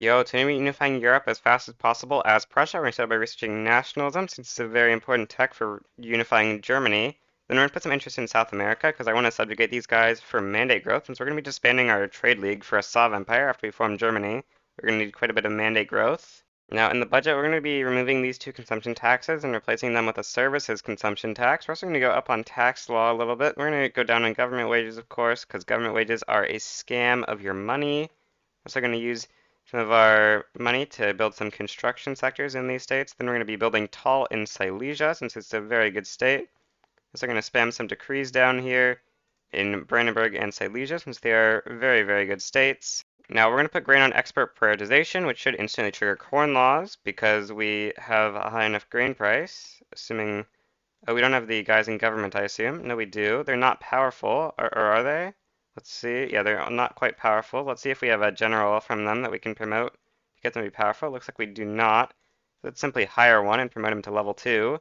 Yo, today we're unifying Europe as fast as possible as Prussia. We're going to start by researching nationalism since it's a very important tech for unifying Germany. Then we're going to put some interest in South America because I want to subjugate these guys for mandate growth. Since we're going to be disbanding our trade league for a Slav empire after we form Germany, we're going to need quite a bit of mandate growth. Now, in the budget, we're going to be removing these two consumption taxes and replacing them with a services consumption tax. We're also going to go up on tax law a little bit. We're going to go down on government wages, of course, because government wages are a scam of your money. We're also going to use some of our money to build some construction sectors in these states. Then we're going to be building tall in Silesia since it's a very good state. So we're going to spam some decrees down here in Brandenburg and Silesia since they are very, very good states. Now we're going to put grain on export prioritization, which should instantly trigger corn laws because we have a high enough grain price, assuming... Oh, we don't have the guys in government, I assume. No, we do. They're not powerful, or are they? Let's see. Yeah, they're not quite powerful. Let's see if we have a general from them that we can promote to get them to be powerful. Looks like we do not. Let's simply hire one and promote him to level 2.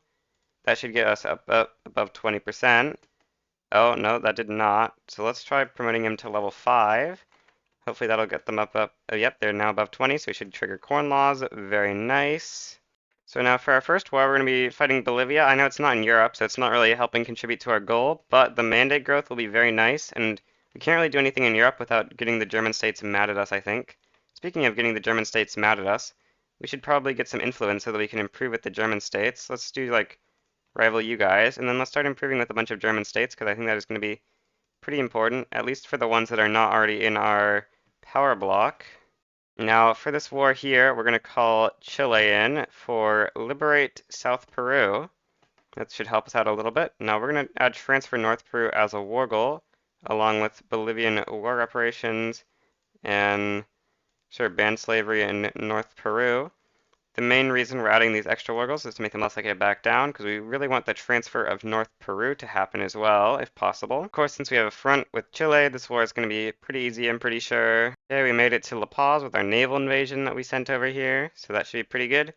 That should get us up above 20%. Oh, no, that did not. So let's try promoting him to level 5. Hopefully that'll get them up. Oh, yep, they're now above 20, so we should trigger corn laws. Very nice. So now for our first war, we're going to be fighting Bolivia. I know it's not in Europe, so it's not really helping contribute to our goal, but the mandate growth will be very nice, and we can't really do anything in Europe without getting the German states mad at us, I think. Speaking of getting the German states mad at us, we should probably get some influence so that we can improve with the German states. Let's do, like, rival you guys, and then let's start improving with a bunch of German states, because I think that is going to be pretty important, at least for the ones that are not already in our power block. Now, for this war here, we're going to call Chile in for Liberate South Peru. That should help us out a little bit. Now, we're going to add France for North Peru as a war goal, along with Bolivian war reparations and sure ban slavery in North Peru. The main reason we're adding these extra war goals is to make them less likely to back down, because we really want the transfer of North Peru to happen as well, if possible. Of course, since we have a front with Chile, this war is going to be pretty easy, I'm pretty sure. Okay, we made it to La Paz with our naval invasion that we sent over here, so that should be pretty good.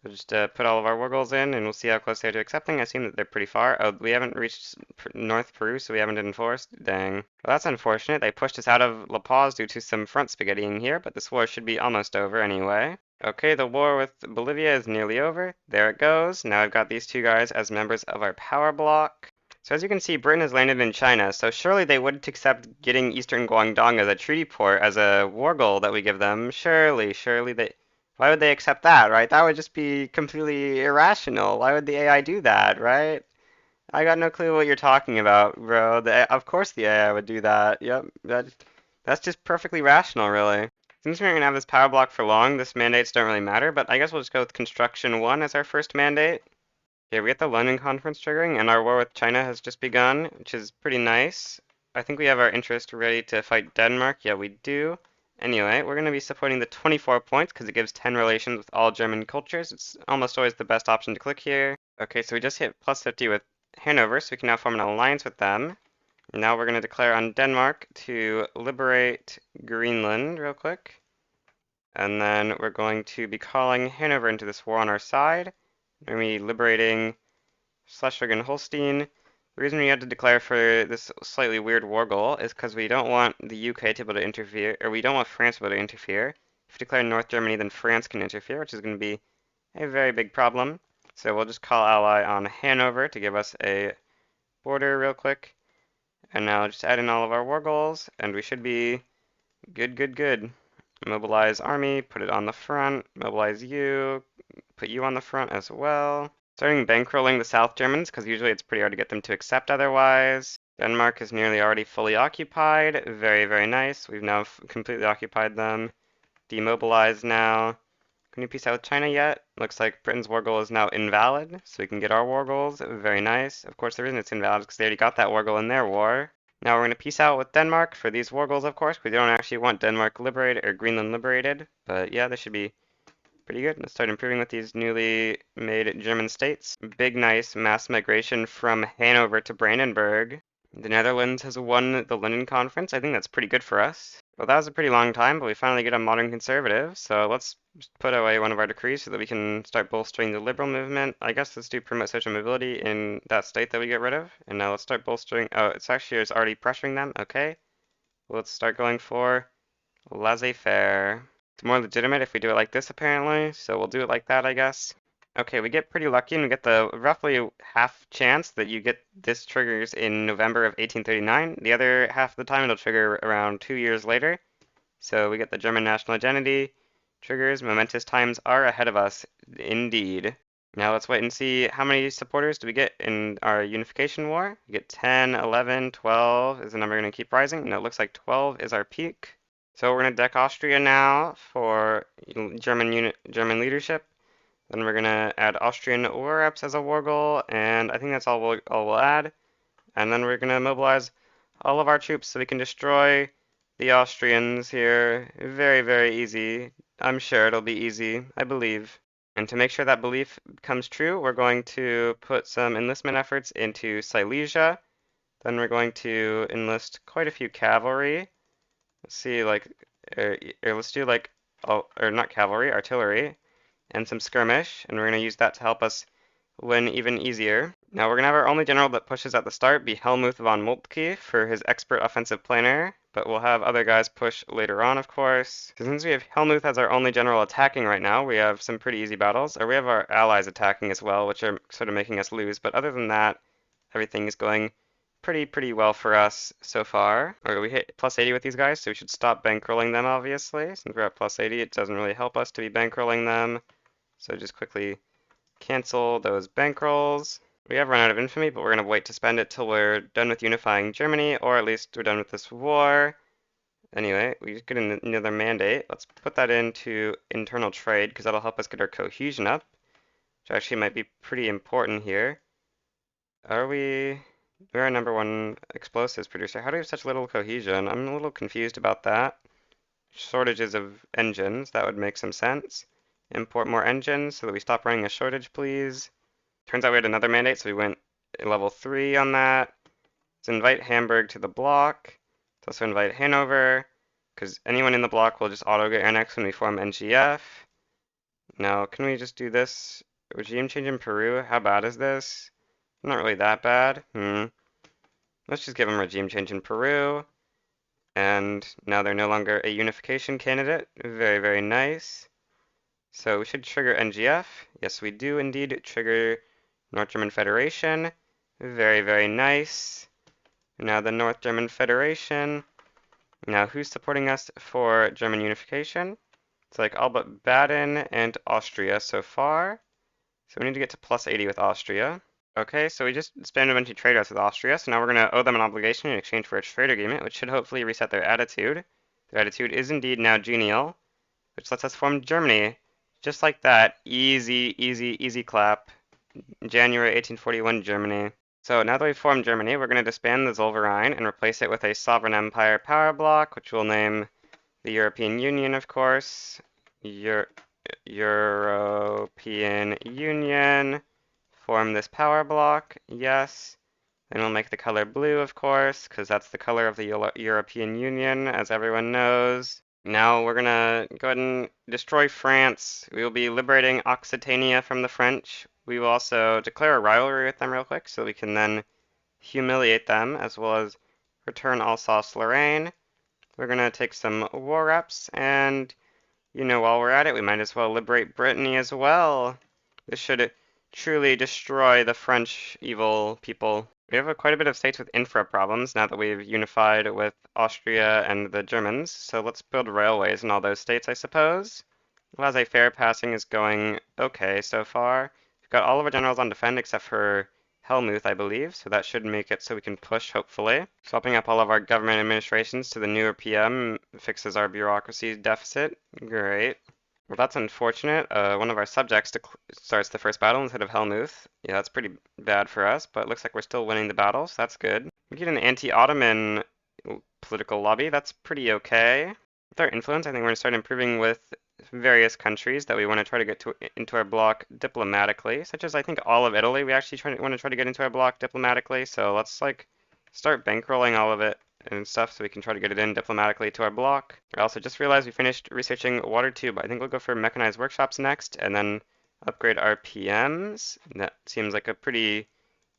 We'll just put all of our war goals in, and we'll see how close they are to accepting. I assume that they're pretty far. Oh, we haven't reached North Peru, so we haven't enforced. Dang. Well, that's unfortunate. They pushed us out of La Paz due to some front spaghettiing here, but this war should be almost over anyway. Okay, the war with Bolivia is nearly over. There it goes. Now I've got these two guys as members of our power block. So as you can see, Britain has landed in China, so surely they wouldn't accept getting Eastern Guangdong as a treaty port as a war goal that we give them. Surely they... Why would they accept that, right? That would just be completely irrational. Why would the AI do that, right? I got no clue what you're talking about, bro. Of course the AI would do that. Yep, that's just perfectly rational, really. Since we're going to have this power block for long, this mandates don't really matter, but I guess we'll just go with Construction 1 as our first mandate. Okay, we get the London Conference triggering, and our war with China has just begun, which is pretty nice. I think we have our interest ready to fight Denmark. Yeah, we do. Anyway, we're going to be supporting the 24 points because it gives 10 relations with all German cultures. It's almost always the best option to click here. Okay, so we just hit plus 50 with Hanover, so we can now form an alliance with them. Now we're going to declare on Denmark to liberate Greenland real quick. And then we're going to be calling Hanover into this war on our side. We're going to be liberating Schleswig-Holstein. The reason we had to declare for this slightly weird war goal is because we don't want the UK to be able to interfere, or we don't want France to be able to interfere. If we declare North Germany, then France can interfere, which is going to be a very big problem. So we'll just call ally on Hanover to give us a border real quick. And now just add in all of our war goals, and we should be good. Mobilize army, put it on the front, mobilize you, put you on the front as well. Starting bankrolling the South Germans, because usually it's pretty hard to get them to accept otherwise. Denmark is nearly already fully occupied. Very, very nice. We've now completely occupied them. Demobilized now. Can you peace out with China yet? Looks like Britain's war goal is now invalid, so we can get our war goals. Very nice. Of course, the reason it's invalid is because they already got that war goal in their war. Now we're going to peace out with Denmark for these war goals, of course. We don't actually want Denmark liberated or Greenland liberated, but yeah, this should be pretty good. Let's start improving with these newly made German states. Big, nice mass migration from Hanover to Brandenburg. The Netherlands has won the London Conference. I think that's pretty good for us. Well, that was a pretty long time, but we finally get a modern conservative, so let's put away one of our decrees so that we can start bolstering the liberal movement. I guess let's do promote social mobility in that state that we get rid of. And now let's start bolstering... Oh, it's already pressuring them. Okay. Well, let's start going for laissez-faire. more legitimate if we do it like this, apparently, so we'll do it like that, I guess. Okay, we get pretty lucky and we get the roughly half chance that you get this triggers in November of 1839. The other half of the time it'll trigger around 2 years later. So we get the German national identity triggers. Momentous times are ahead of us, indeed. Now let's wait and see how many supporters do we get in our unification war. We get 10, 11, 12. Is the number going to keep rising? No, it looks like 12 is our peak. So we're going to deck Austria now for German leadership. Then we're going to add Austrian war reps as a war goal, and I think that's all we'll add. And then we're going to mobilize all of our troops so we can destroy the Austrians here. Very, very easy. I'm sure it'll be easy. I believe. And to make sure that belief comes true, we're going to put some enlistment efforts into Silesia. Then we're going to enlist quite a few cavalry. Let's see, like, let's do like, oh, or not cavalry, artillery, and some skirmish, and we're going to use that to help us win even easier. Now we're going to have our only general that pushes at the start be Helmuth von Moltke for his expert offensive planner, but we'll have other guys push later on, of course. So since we have Helmuth as our only general attacking right now, we have some pretty easy battles, or we have our allies attacking as well, which are sort of making us lose, but other than that, everything is going pretty well for us so far. Or we hit plus 80 with these guys, so we should stop bankrolling them, obviously. Since we're at plus 80, it doesn't really help us to be bankrolling them. So just quickly cancel those bankrolls. We have run out of infamy, but we're going to wait to spend it till we're done with unifying Germany, or at least we're done with this war. Anyway, we just get another mandate. Let's put that into internal trade, because that'll help us get our cohesion up, which actually might be pretty important here. We're our #1 explosives producer. How do we have such little cohesion? I'm a little confused about that. Shortages of engines, that would make some sense. Import more engines so that we stop running a shortage, please. Turns out we had another mandate, so we went level 3 on that. Let's invite Hamburg to the bloc. Let's also invite Hanover, because anyone in the bloc will just auto get annexed when we form NGF. Now, can we just do this? Regime change in Peru? How bad is this? Not really that bad. Let's just give them regime change in Peru. And now they're no longer a unification candidate. Very, very nice. So we should trigger NGF. Yes, we do indeed trigger North German Federation. Very, very nice. Now the North German Federation. Now who's supporting us for German unification? It's like all but Baden and Austria so far. So we need to get to plus 80 with Austria. Okay, so we just spammed a bunch of trade routes with Austria, so now we're going to owe them an obligation in exchange for a trade agreement, which should hopefully reset their attitude. Their attitude is indeed now genial, which lets us form Germany. Just like that. Easy, easy, easy clap. January 1841, Germany. So now that we've formed Germany, we're going to disband the Zollverein and replace it with a sovereign empire power bloc, which we'll name the European Union, of course. European Union. Form this power bloc, yes. Then we'll make the color blue, of course, because that's the color of the European Union, as everyone knows. Now we're gonna go ahead and destroy France. We will be liberating Occitania from the French. We will also declare a rivalry with them real quick, so we can then humiliate them, as well as return Alsace-Lorraine. We're gonna take some war reps, and, while we're at it, we might as well liberate Brittany as well. This should truly destroy the French evil people. We have quite a bit of states with infra problems now that we've unified with Austria and the Germans, so let's build railways in all those states, I suppose. Laissez-faire passing is going okay so far. We've got all of our generals on defend except for Helmuth, I believe, so that should make it so we can push, hopefully. Swapping up all of our government administrations to the newer PM fixes our bureaucracy deficit. Great. Well, that's unfortunate. One of our subjects starts the first battle instead of Helmuth. Yeah, that's pretty bad for us, but it looks like we're still winning the battle, so that's good. We get an anti-Ottoman political lobby. That's pretty okay. With our influence, I think we're going to start improving with various countries that we want to try to get into our bloc diplomatically, such as I think all of Italy. We actually want to try to get into our bloc diplomatically, so let's start bankrolling all of it and stuff so we can try to get it in diplomatically to our bloc. I also just realized we finished researching water tube. I think we'll go for mechanized workshops next and then upgrade our PMs. That seems like a pretty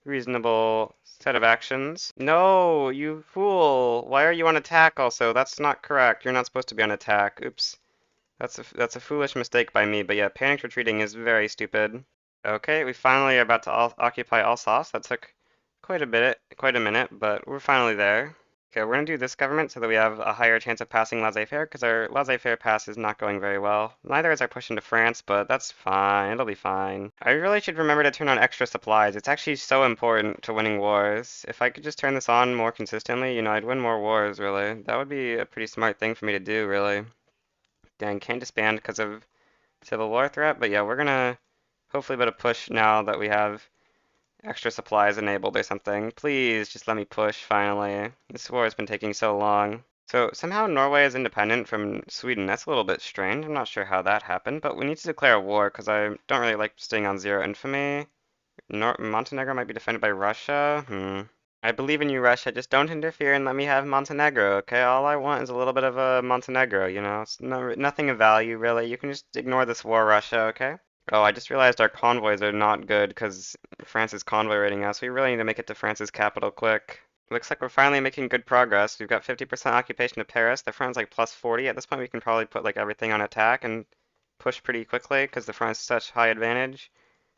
reasonable set of actions. No, you fool! Why are you on attack also? That's not correct. You're not supposed to be on attack. Oops. That's a foolish mistake by me, but yeah, panicked retreating is very stupid. Okay, we finally are about to occupy Alsace. That took quite a minute, but we're finally there. Okay, we're gonna do this government so that we have a higher chance of passing laissez-faire, because our laissez-faire pass is not going very well. Neither is our push into France, but that's fine. It'll be fine. I really should remember to turn on extra supplies. It's actually so important to winning wars. If I could just turn this on more consistently, I'd win more wars, really. That would be a pretty smart thing for me to do, really. Dang, can't disband because of civil war threat, but yeah, we're gonna hopefully be able to push now that we have extra supplies enabled or something. Please just let me push finally. This war has been taking so long. So somehow Norway is independent from Sweden. That's a little bit strange. I'm not sure how that happened, but we need to declare a war because I don't really like staying on zero infamy. Montenegro might be defended by Russia. I believe in you, Russia. Just don't interfere and let me have Montenegro, okay? All I want is a little bit of a Montenegro. It's nothing of value, really. You can just ignore this war, Russia, okay? Oh, I just realized our convoys are not good because France is convoy raiding us. We really need to make it to France's capital quick. Looks like we're finally making good progress. We've got 50% occupation of Paris. The front's like plus 40. At this point, we can probably put like everything on attack and push pretty quickly because the front is such high advantage.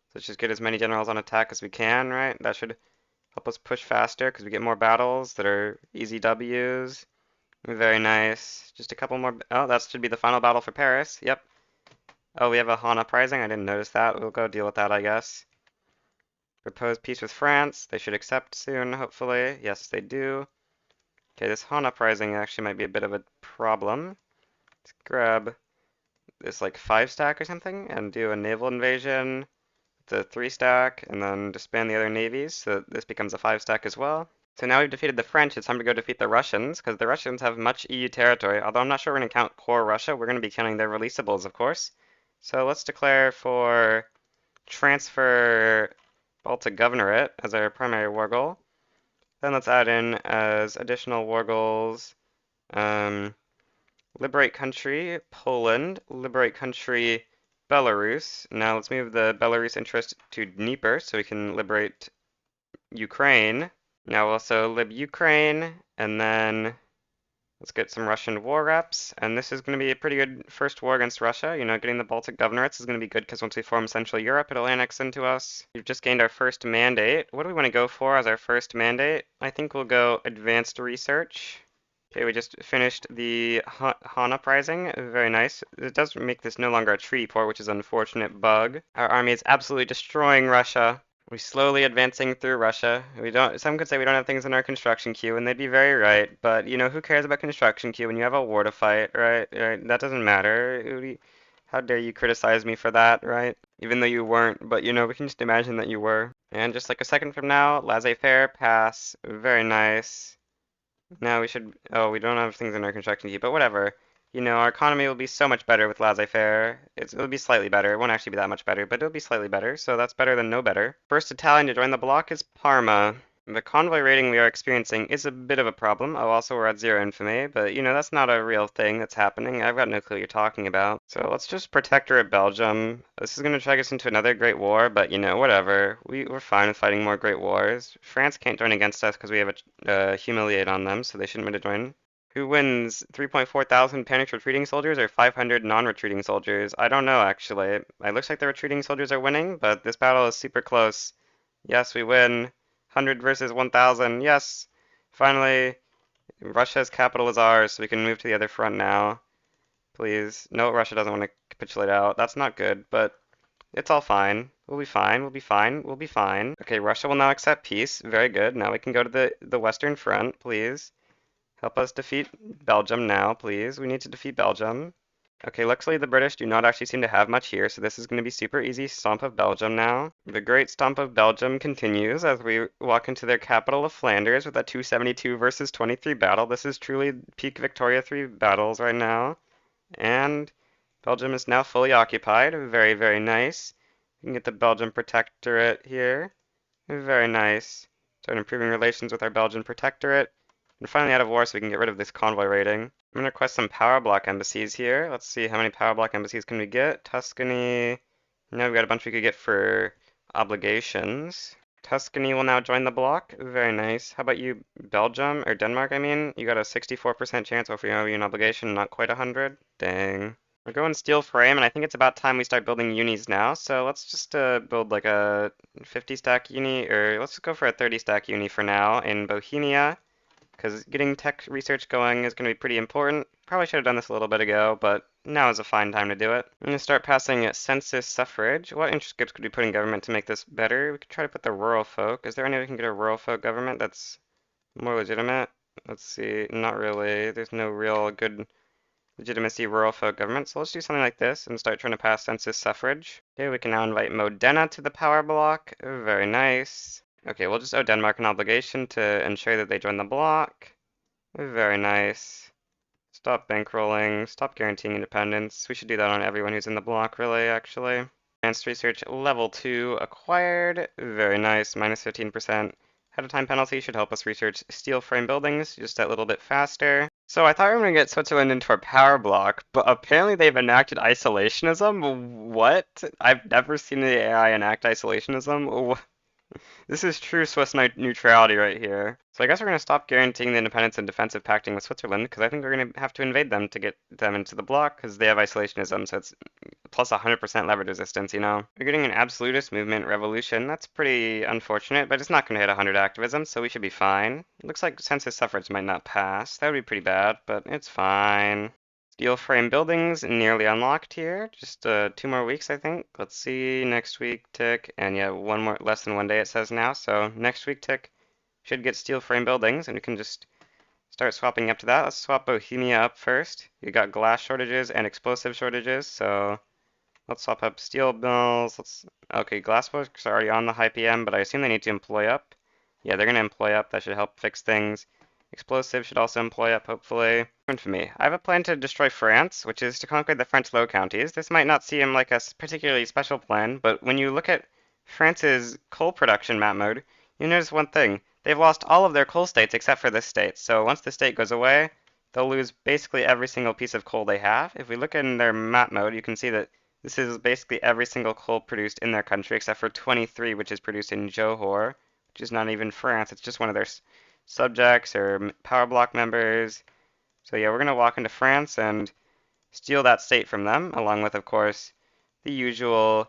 So let's just get as many generals on attack as we can, right? That should help us push faster because we get more battles that are easy W's. Very nice. Just a couple more. Oh, that should be the final battle for Paris. Yep. Oh, we have a Han uprising. I didn't notice that. We'll go deal with that, I guess. Propose peace with France. They should accept soon, hopefully. Yes, they do. Okay, this Han uprising actually might be a bit of a problem. Let's grab this like 5-stack or something and do a naval invasion. The 3-stack, and then disband the other navies, so this becomes a 5-stack as well. So now we've defeated the French, it's time to go defeat the Russians, because the Russians have much EU territory. Although I'm not sure we're going to count core Russia, we're going to be counting their releasables, of course. So let's declare for transfer Baltic Governorate as our primary war goal. Then let's add in as additional war goals, liberate country, Poland, liberate country, Belarus. Now let's move the Belarus interest to Dnieper so we can liberate Ukraine. Now we'll also lib Ukraine, and then let's get some Russian war reps. And this is going to be a pretty good first war against Russia. Getting the Baltic governorates is going to be good because once we form Central Europe, it'll annex into us. We've just gained our first mandate. What do we want to go for as our first mandate? I think we'll go advanced research. Okay, we just finished the Han uprising. Very nice. It does make this no longer a treaty port, which is an unfortunate bug. Our army is absolutely destroying Russia. We're slowly advancing through Russia. Some could say we don't have things in our construction queue, and they'd be very right. But, who cares about construction queue when you have a war to fight, right? Right? That doesn't matter. How dare you criticize me for that, right? Even though you weren't, but, we can just imagine that you were. And just like a second from now, laissez-faire, pass. Very nice. Now oh, we don't have things in our construction queue, but whatever. Our economy will be so much better with laissez-faire. It'll be slightly better. It won't actually be that much better, but it'll be slightly better, so that's better than no better. First Italian to join the bloc is Parma. The convoy raiding we are experiencing is a bit of a problem. Oh, also we're at zero infamy, but that's not a real thing that's happening. I've got no clue what you're talking about. So let's just protectorate Belgium. This is going to drag us into another great war, but whatever. We're fine with fighting more great wars. France can't join against us because we have a humiliate on them, so they shouldn't be able to join. Who wins? 3.4 thousand panicked retreating soldiers or 500 non-retreating soldiers? I don't know, actually. It looks like the retreating soldiers are winning, but this battle is super close. Yes, we win. 100 versus 1,000. Yes! Finally, Russia's capital is ours, so we can move to the other front now. Please. No, Russia doesn't want to capitulate out. That's not good, but it's all fine. We'll be fine. We'll be fine. We'll be fine. Okay, Russia will now accept peace. Very good. Now we can go to the Western Front, please. Help us defeat Belgium now, please. We need to defeat Belgium. Okay, luckily the British do not actually seem to have much here, so this is going to be super easy. Stomp of Belgium now. The Great Stomp of Belgium continues as we walk into their capital of Flanders with a 272 versus 23 battle. This is truly peak Victoria 3 battles right now. And Belgium is now fully occupied. Very, very nice. We can get the Belgian protectorate here. Very nice. Start improving relations with our Belgian protectorate. We're finally out of war, so we can get rid of this convoy raiding. I'm going to request some power block embassies here. Let's see how many power block embassies can we get. Tuscany. Now we've got a bunch we could get for obligations. Tuscany will now join the bloc. Very nice. How about you, Belgium, or Denmark, I mean? You got a 64% chance over you an obligation, not quite 100. Dang. We're going steel frame, and I think it's about time we start building unis now. So let's just build like a 50 stack uni, or let's just go for a 30 stack uni for now in Bohemia, because getting tech research going is going to be pretty important. Probably should have done this a little bit ago, but now is a fine time to do it. I'm going to start passing census suffrage. What interest groups could we put in government to make this better? We could try to put the rural folk. Is there any way we can get a rural folk government that's more legitimate? Let's see. Not really. There's no real good legitimacy rural folk government. So let's do something like this and start trying to pass census suffrage. Okay, we can now invite Modena to the power block. Very nice. Okay, we'll just owe Denmark an obligation to ensure that they join the bloc. Very nice. Stop bankrolling. Stop guaranteeing independence. We should do that on everyone who's in the bloc, really, actually. Advanced research level 2 acquired. Very nice. Minus 15%. Ahead of time penalty should help us research steel frame buildings just that little bit faster. So I thought we were going to get Switzerland into our power block, but apparently they've enacted isolationism. What? I've never seen the AI enact isolationism. This is true Swiss neutrality right here. So I guess we're going to stop guaranteeing the independence and defensive pacting with Switzerland, because I think we're going to have to invade them to get them into the bloc, because they have isolationism, so it's plus 100% leverage resistance, you know? We're getting an absolutist movement revolution. That's pretty unfortunate, but it's not going to hit 100 activism, so we should be fine. Looks like census suffrage might not pass. That would be pretty bad, but it's fine. Steel frame buildings nearly unlocked here. Just 2 more weeks, I think. Let's see. Next week tick, and yeah, one more less than 1 day it says now. So next week tick should get steel frame buildings, and we can just start swapping up to that. Let's swap Bohemia up first. You got glass shortages and explosive shortages, so let's swap up steel mills. Okay, glass works are already on the high PM, but I assume they need to employ up. Yeah, they're gonna employ up. That should help fix things. Explosive should also employ up, hopefully. For me, I have a plan to destroy France, which is to conquer the French Low Counties. This might not seem like a particularly special plan, but when you look at France's coal production map mode, you notice one thing. They've lost all of their coal states except for this state. So once the state goes away, they'll lose basically every single piece of coal they have. If we look in their map mode, you can see that this is basically every single coal produced in their country except for 23, which is produced in Johor, which is not even France. It's just one of their subjects or power block members. So yeah, we're going to walk into France and steal that state from them, along with, of course, the usual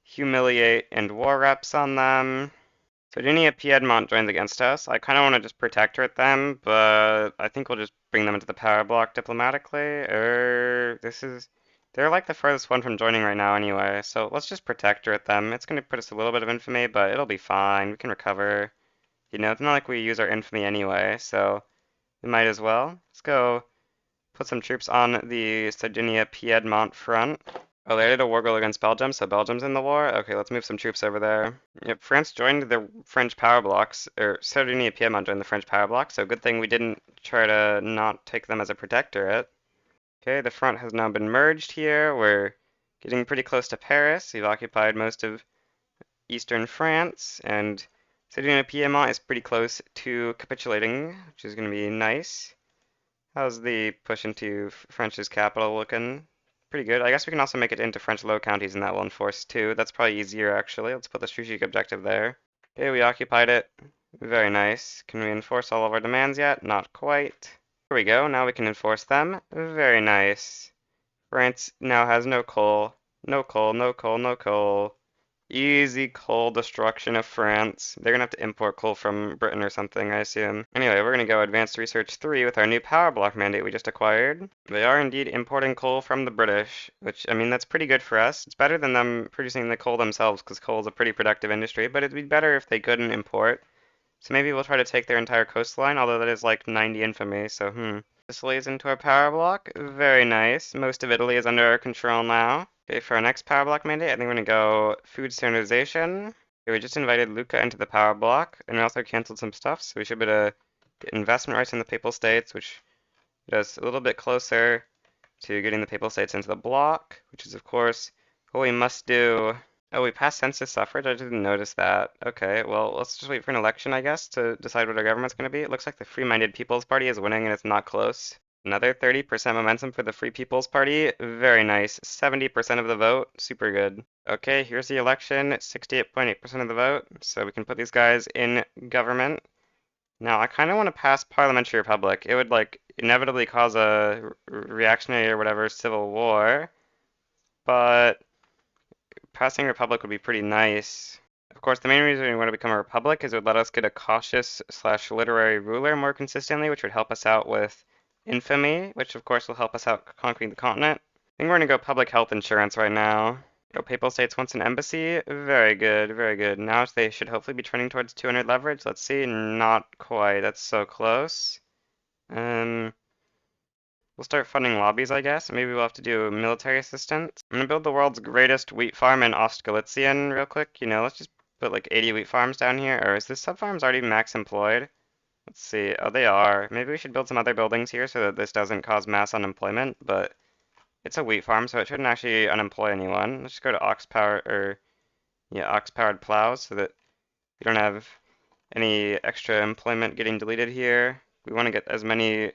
humiliate and war reps on them. Sardinia Piedmont joins against us. I kind of want to just protectorate them, but I think we'll just bring them into the power block diplomatically. They're like the furthest one from joining right now anyway, so let's just protectorate them. It's going to put us a little bit of infamy, but it'll be fine. We can recover. You know, it's not like we use our infamy anyway, so we might as well. Let's go put some troops on the Sardinia Piedmont front. Oh, they did a war goal against Belgium, so Belgium's in the war? Okay, let's move some troops over there. Yep, France joined the French power blocks, or Sardinia Piedmont joined the French power block, so good thing we didn't try to not take them as a protectorate. Okay, the front has now been merged here. We're getting pretty close to Paris. We've occupied most of eastern France, and Sardinia Piedmont is pretty close to capitulating, which is going to be nice. How's the push into French's capital looking? Pretty good. I guess we can also make it into French low counties and that will enforce too. That's probably easier actually. Let's put the strategic objective there. Okay, we occupied it. Very nice. Can we enforce all of our demands yet? Not quite. Here we go. Now we can enforce them. Very nice. France now has no coal. No coal, no coal, no coal. Easy coal destruction of France. They're gonna have to import coal from Britain or something, I assume. Anyway, we're gonna go Advanced Research 3 with our new power block mandate we just acquired. They are indeed importing coal from the British, which, I mean, that's pretty good for us. It's better than them producing the coal themselves, because coal is a pretty productive industry, but it'd be better if they couldn't import. So maybe we'll try to take their entire coastline, although that is like 90 infamy, so Sicily is into our power block. Very nice. Most of Italy is under our control now. Okay, for our next power block mandate, I think we're going to go food standardization. Okay, we just invited Lucca into the power block, and we also canceled some stuff, so we should be able to get investment rights in the Papal States, which get us a little bit closer to getting the Papal States into the block, which is, of course, what we must do. Oh, we passed census suffrage? I didn't notice that. Okay, well, let's just wait for an election, I guess, to decide what our government's going to be. It looks like the Free-Minded People's Party is winning, and it's not close. Another 30% momentum for the Free People's Party. Very nice. 70% of the vote. Super good. Okay, here's the election. 68.8% of the vote. So we can put these guys in government. Now, I kind of want to pass Parliamentary Republic. It would, like, inevitably cause a reactionary or whatever civil war. but passing republic would be pretty nice. Of course, the main reason we want to become a republic is it would let us get a cautious slash literary ruler more consistently, which would help us out with infamy, which of course will help us out conquering the continent. I think we're going to go public health insurance right now. Oh, Papal States wants an embassy. Very good, very good. Now they should hopefully be trending towards 200 leverage. Let's see. Not quite. That's so close. Um, we'll start funding lobbies, I guess. Maybe we'll have to do military assistance. I'm gonna build the world's greatest wheat farm in Ostgalician real quick. Let's just put like 80 wheat farms down here. Or is this sub farms already max employed? Let's see. Oh, they are. Maybe we should build some other buildings here so that this doesn't cause mass unemployment, but it's a wheat farm, so it shouldn't actually unemploy anyone. Let's just go to ox power or yeah, ox-powered plows so that we don't have any extra employment getting deleted here. We want to get as many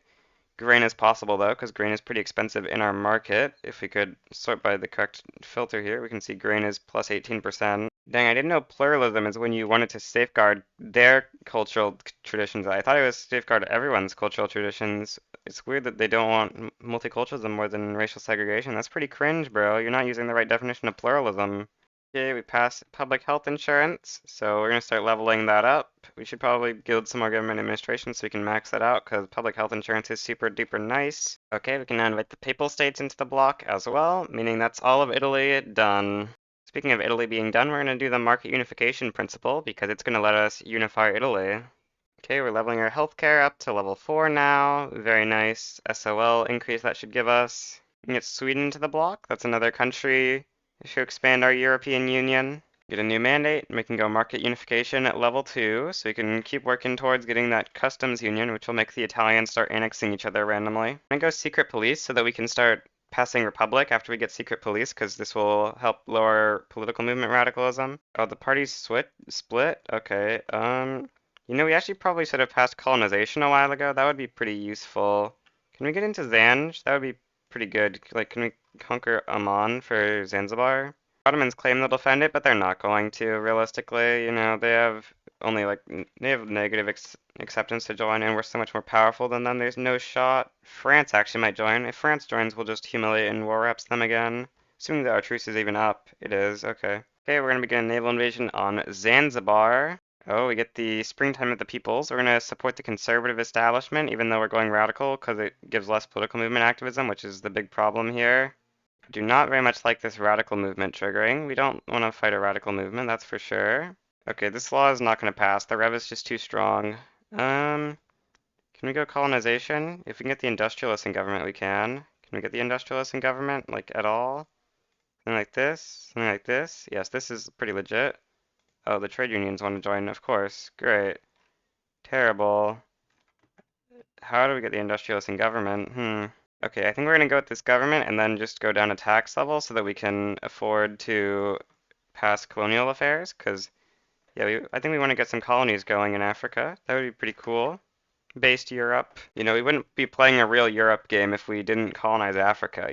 grain as possible though, because grain is pretty expensive in our market. If we could sort by the correct filter here, we can see grain is plus 18%. Dang, I didn't know pluralism is when you wanted to safeguard their cultural traditions. I thought it was safeguard everyone's cultural traditions. It's weird that they don't want multiculturalism more than racial segregation. That's pretty cringe, bro. You're not using the right definition of pluralism. Okay, we passed public health insurance, so we're going to start leveling that up. We should probably guild some more government administration so we can max that out, because public health insurance is super duper nice. Okay, we can now invite the Papal States into the bloc as well, meaning that's all of Italy done. Speaking of Italy being done, we're going to do the market unification principle, because it's going to let us unify Italy. Okay, we're leveling our healthcare up to level 4 now. Very nice SOL increase that should give us. We can get Sweden into the bloc. That's another country to expand our European Union. Get a new mandate, and we can go market unification at level 2, so we can keep working towards getting that customs union, which will make the Italians start annexing each other randomly. I'm gonna go secret police so that we can start passing republic after we get secret police, because this will help lower political movement radicalism. Oh, the parties split? Okay, we actually probably should have passed colonization a while ago. That would be pretty useful. Can we get into Zanj? That would be pretty good. Like, can we conquer Oman for Zanzibar? Ottomans claim they'll defend it, but they're not going to, realistically. They have only they have negative acceptance to join, and we're so much more powerful than them. There's no shot. France actually might join. If France joins, we'll just humiliate and war reps them again. Assuming that our truce is even up. It is, okay. Okay, we're gonna begin a naval invasion on Zanzibar. Oh, we get the Springtime of the Peoples. We're going to support the conservative establishment, even though we're going radical, because it gives less political movement activism, which is the big problem here. I do not very much like this radical movement triggering. We don't want to fight a radical movement, that's for sure. Okay, this law is not going to pass. The rev is just too strong. Can we go colonization? If we can get the industrialists in government, we can. Can we get the industrialists in government, like, at all? Something like this? Something like this? Yes, this is pretty legit. Oh, the trade unions want to join, of course. Great. Terrible. How do we get the industrialists in government? Okay, I think we're going to go with this government and then just go down a tax level so that we can afford to pass colonial affairs. Because, yeah, I think we want to get some colonies going in Africa. That would be pretty cool. Based Europe. We wouldn't be playing a real Europe game if we didn't colonize Africa.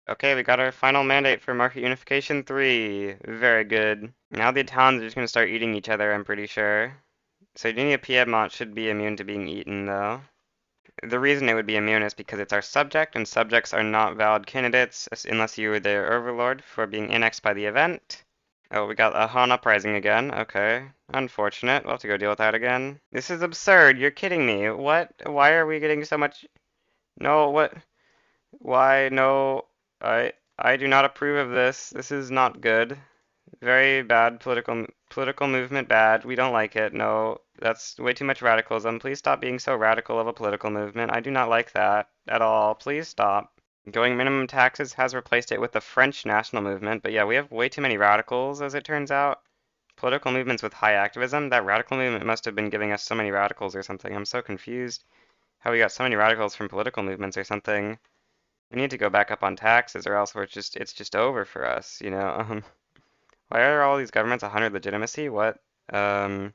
Okay, we got our final mandate for market unification 3. Very good. Now the Italians are just going to start eating each other, I'm pretty sure. Sardinia Piedmont should be immune to being eaten, though. The reason it would be immune is because it's our subject, and subjects are not valid candidates unless you were their overlord for being annexed by the event. Oh, we got a Han uprising again. Okay. Unfortunate. We'll have to go deal with that again. This is absurd. You're kidding me. What? Why are we getting so much... No, what? Why? No. I do not approve of this. This is not good. Very bad political movement. Bad. We don't like it. No, that's way too much radicalism. Please stop being so radical of a political movement. I do not like that at all. Please stop. Going minimum taxes has replaced it with the French national movement, but yeah, we have way too many radicals, as it turns out. Political movements with high activism. That radical movement must have been giving us so many radicals or something. I'm so confused how we got so many radicals from political movements or something. We need to go back up on taxes, or else it's just over for us. Why are all these governments 100 legitimacy? What? I'm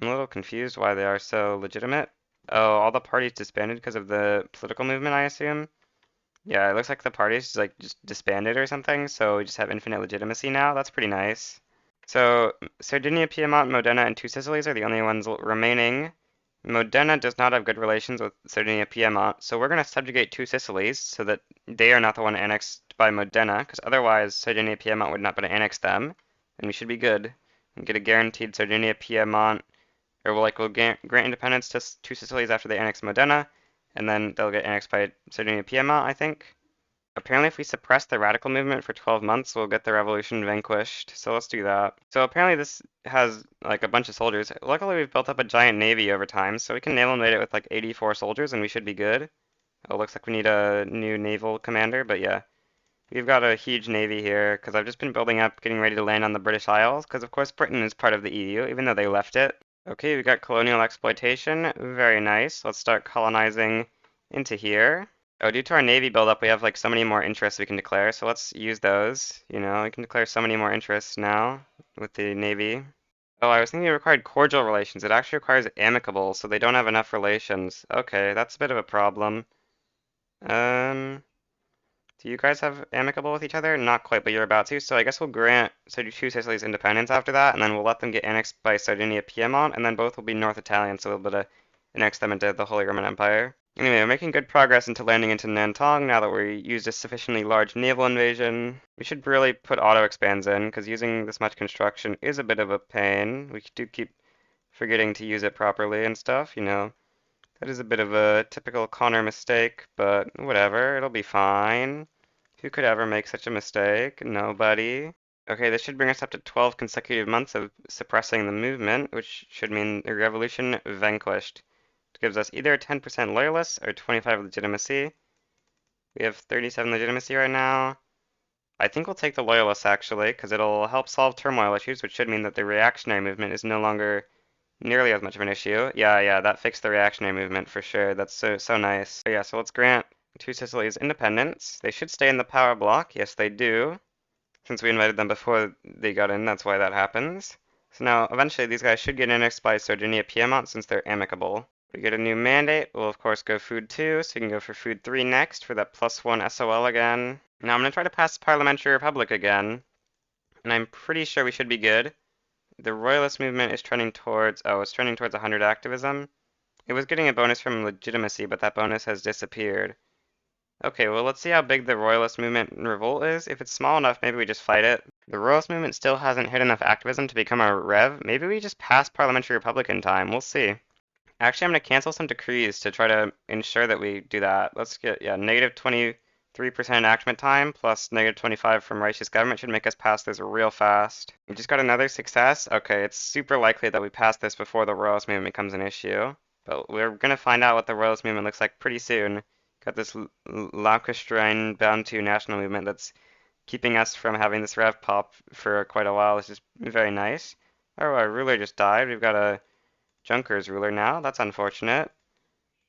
a little confused why they are so legitimate. Oh, all the parties disbanded because of the political movement, I assume? Yeah, it looks like the parties just disbanded or something, so we just have infinite legitimacy now. That's pretty nice. So, Sardinia, Piedmont, Modena, and Two Sicilies are the only ones remaining. Modena does not have good relations with Sardinia Piedmont, so we're going to subjugate two Sicilies so that they are not the one annexed by Modena, because otherwise Sardinia Piedmont would not be able to annex them, and we should be good and get a guaranteed Sardinia Piedmont, or we'll grant independence to two Sicilies after they annex Modena, and then they'll get annexed by Sardinia Piedmont, I think. Apparently, if we suppress the radical movement for 12 months, we'll get the revolution vanquished. So let's do that. So apparently this has like a bunch of soldiers. Luckily, we've built up a giant navy over time, so we can naval invade it with like 84 soldiers and we should be good. Oh, looks like we need a new naval commander, but yeah. We've got a huge navy here because I've just been building up, getting ready to land on the British Isles, because of course Britain is part of the EU, even though they left it. Okay, we got colonial exploitation. Very nice. Let's start colonizing into here. Oh, due to our navy buildup, we have like so many more interests we can declare, so let's use those. You know, we can declare so many more interests now with the navy. Oh, I was thinking it required cordial relations. It actually requires amicable, so they don't have enough relations. Okay, that's a bit of a problem. Um, do you guys have amicable with each other? Not quite, but you're about to, so I guess we'll grant two Sicily's independence after that, and then we'll let them get annexed by Sardinia Piedmont, and then both will be North Italian, so we'll be able to annex them into the Holy Roman Empire. Anyway, we're making good progress into landing into Nantong now that we used a sufficiently large naval invasion. We should really put auto expands in, because using this much construction is a bit of a pain. We do keep forgetting to use it properly and stuff, you know. That is a bit of a typical Connor mistake, but whatever, it'll be fine. Who could ever make such a mistake? Nobody. Okay, this should bring us up to 12 consecutive months of suppressing the movement, which should mean the revolution vanquished. Gives us either 10% loyalists or 25 legitimacy. We have 37 legitimacy right now. I think we'll take the loyalists actually, because it'll help solve turmoil issues, which should mean that the reactionary movement is no longer nearly as much of an issue. Yeah, that fixed the reactionary movement for sure. That's so nice. But yeah, so let's grant two Sicilies independence. They should stay in the power bloc. Yes, they do. Since we invited them before they got in, that's why that happens. So now, eventually, these guys should get annexed by Sardinia Piedmont since they're amicable. We get a new mandate. We'll of course go food 2, so we can go for food 3 next for that +1 SOL again. Now I'm going to try to pass Parliamentary Republic again, and I'm pretty sure we should be good. The Royalist movement is trending towards, it's trending towards 100 activism. It was getting a bonus from legitimacy, but that bonus has disappeared. Okay, well let's see how big the Royalist movement revolt is. If it's small enough, maybe we just fight it. The Royalist movement still hasn't hit enough activism to become a rev. Maybe we just pass Parliamentary Republic in time. We'll see. Actually, I'm going to cancel some decrees to try to ensure that we do that. Let's get, negative 23% enactment time plus negative 25 from righteous government should make us pass this real fast. We just got another success. Okay, it's super likely that we pass this before the Royalist movement becomes an issue. But we're going to find out what the Royalist movement looks like pretty soon. Got this Lancastrian bound to national movement that's keeping us from having this rev pop for quite a while. This is very nice. Oh, our ruler just died. We've got a Junkers ruler now. That's unfortunate.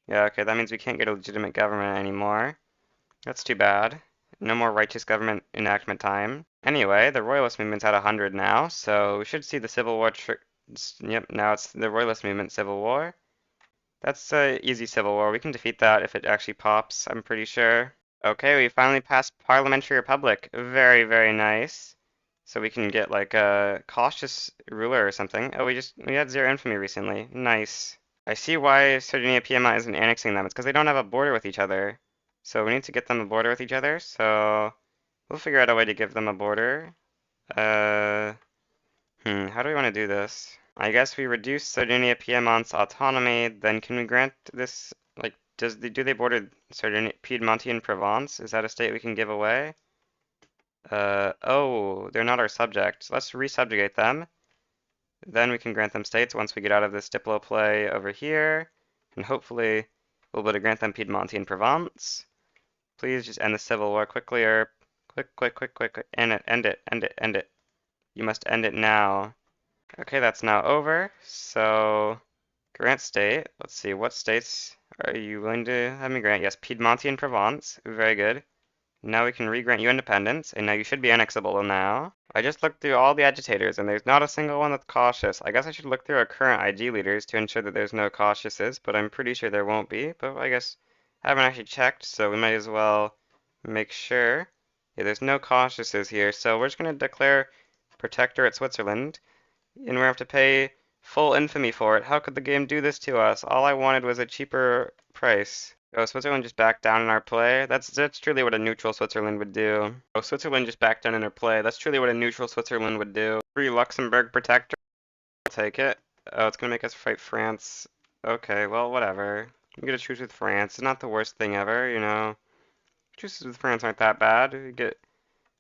Yeah, okay, that means we can't get a legitimate government anymore. That's too bad. No more righteous government enactment time. Anyway, the Royalist movement's at 100 now, so we should see the Civil War. Yep, now it's the Royalist movement Civil War. That's a easy Civil War. We can defeat that if it actually pops, I'm pretty sure. Okay, we finally passed Parliamentary Republic. Very, very nice. So we can get like a cautious ruler or something. Oh, we had 0 infamy recently. Nice. I see why Sardinia Piedmont isn't annexing them. It's because they don't have a border with each other. So we need to get them a border with each other. So we'll figure out a way to give them a border. Uh, how do we want to do this? I guess we reduce Sardinia Piedmont's autonomy. Then can we grant this? Like, do they border Sardinia Piedmontian Provence? Is that a state we can give away? Oh, they're not our subject. Let's resubjugate them. Then we can grant them states once we get out of this Diplo play over here. And hopefully we'll be able to grant them Piedmontian Provence. Please just end the civil war quickly or quick. End it. You must end it now. Okay, that's now over. So grant state. Let's see, what states are you willing to have me grant? Yes, Piedmontian Provence. Very good. Now we can re-grant you independence, and now you should be annexable now. I just looked through all the agitators, and there's not a single one that's cautious. I guess I should look through our current IG leaders to ensure that there's no cautiouses, but I'm pretty sure there won't be. But I guess I haven't actually checked, so we might as well make sure. Yeah, there's no cautiouses here, so we're just going to declare Protectorate Switzerland, and we have to pay Full infamy for it. How could the game do this to us? All I wanted was a cheaper price. Oh, Switzerland just backed down in our play. That's truly what a neutral Switzerland would do. Oh, Switzerland just backed down in our play. That's truly what a neutral Switzerland would do. Free Luxembourg protector. I'll take it. Oh, it's gonna make us fight France. Okay, well, whatever. We get a truce with France. It's not the worst thing ever, you know. Truces with France aren't that bad. We get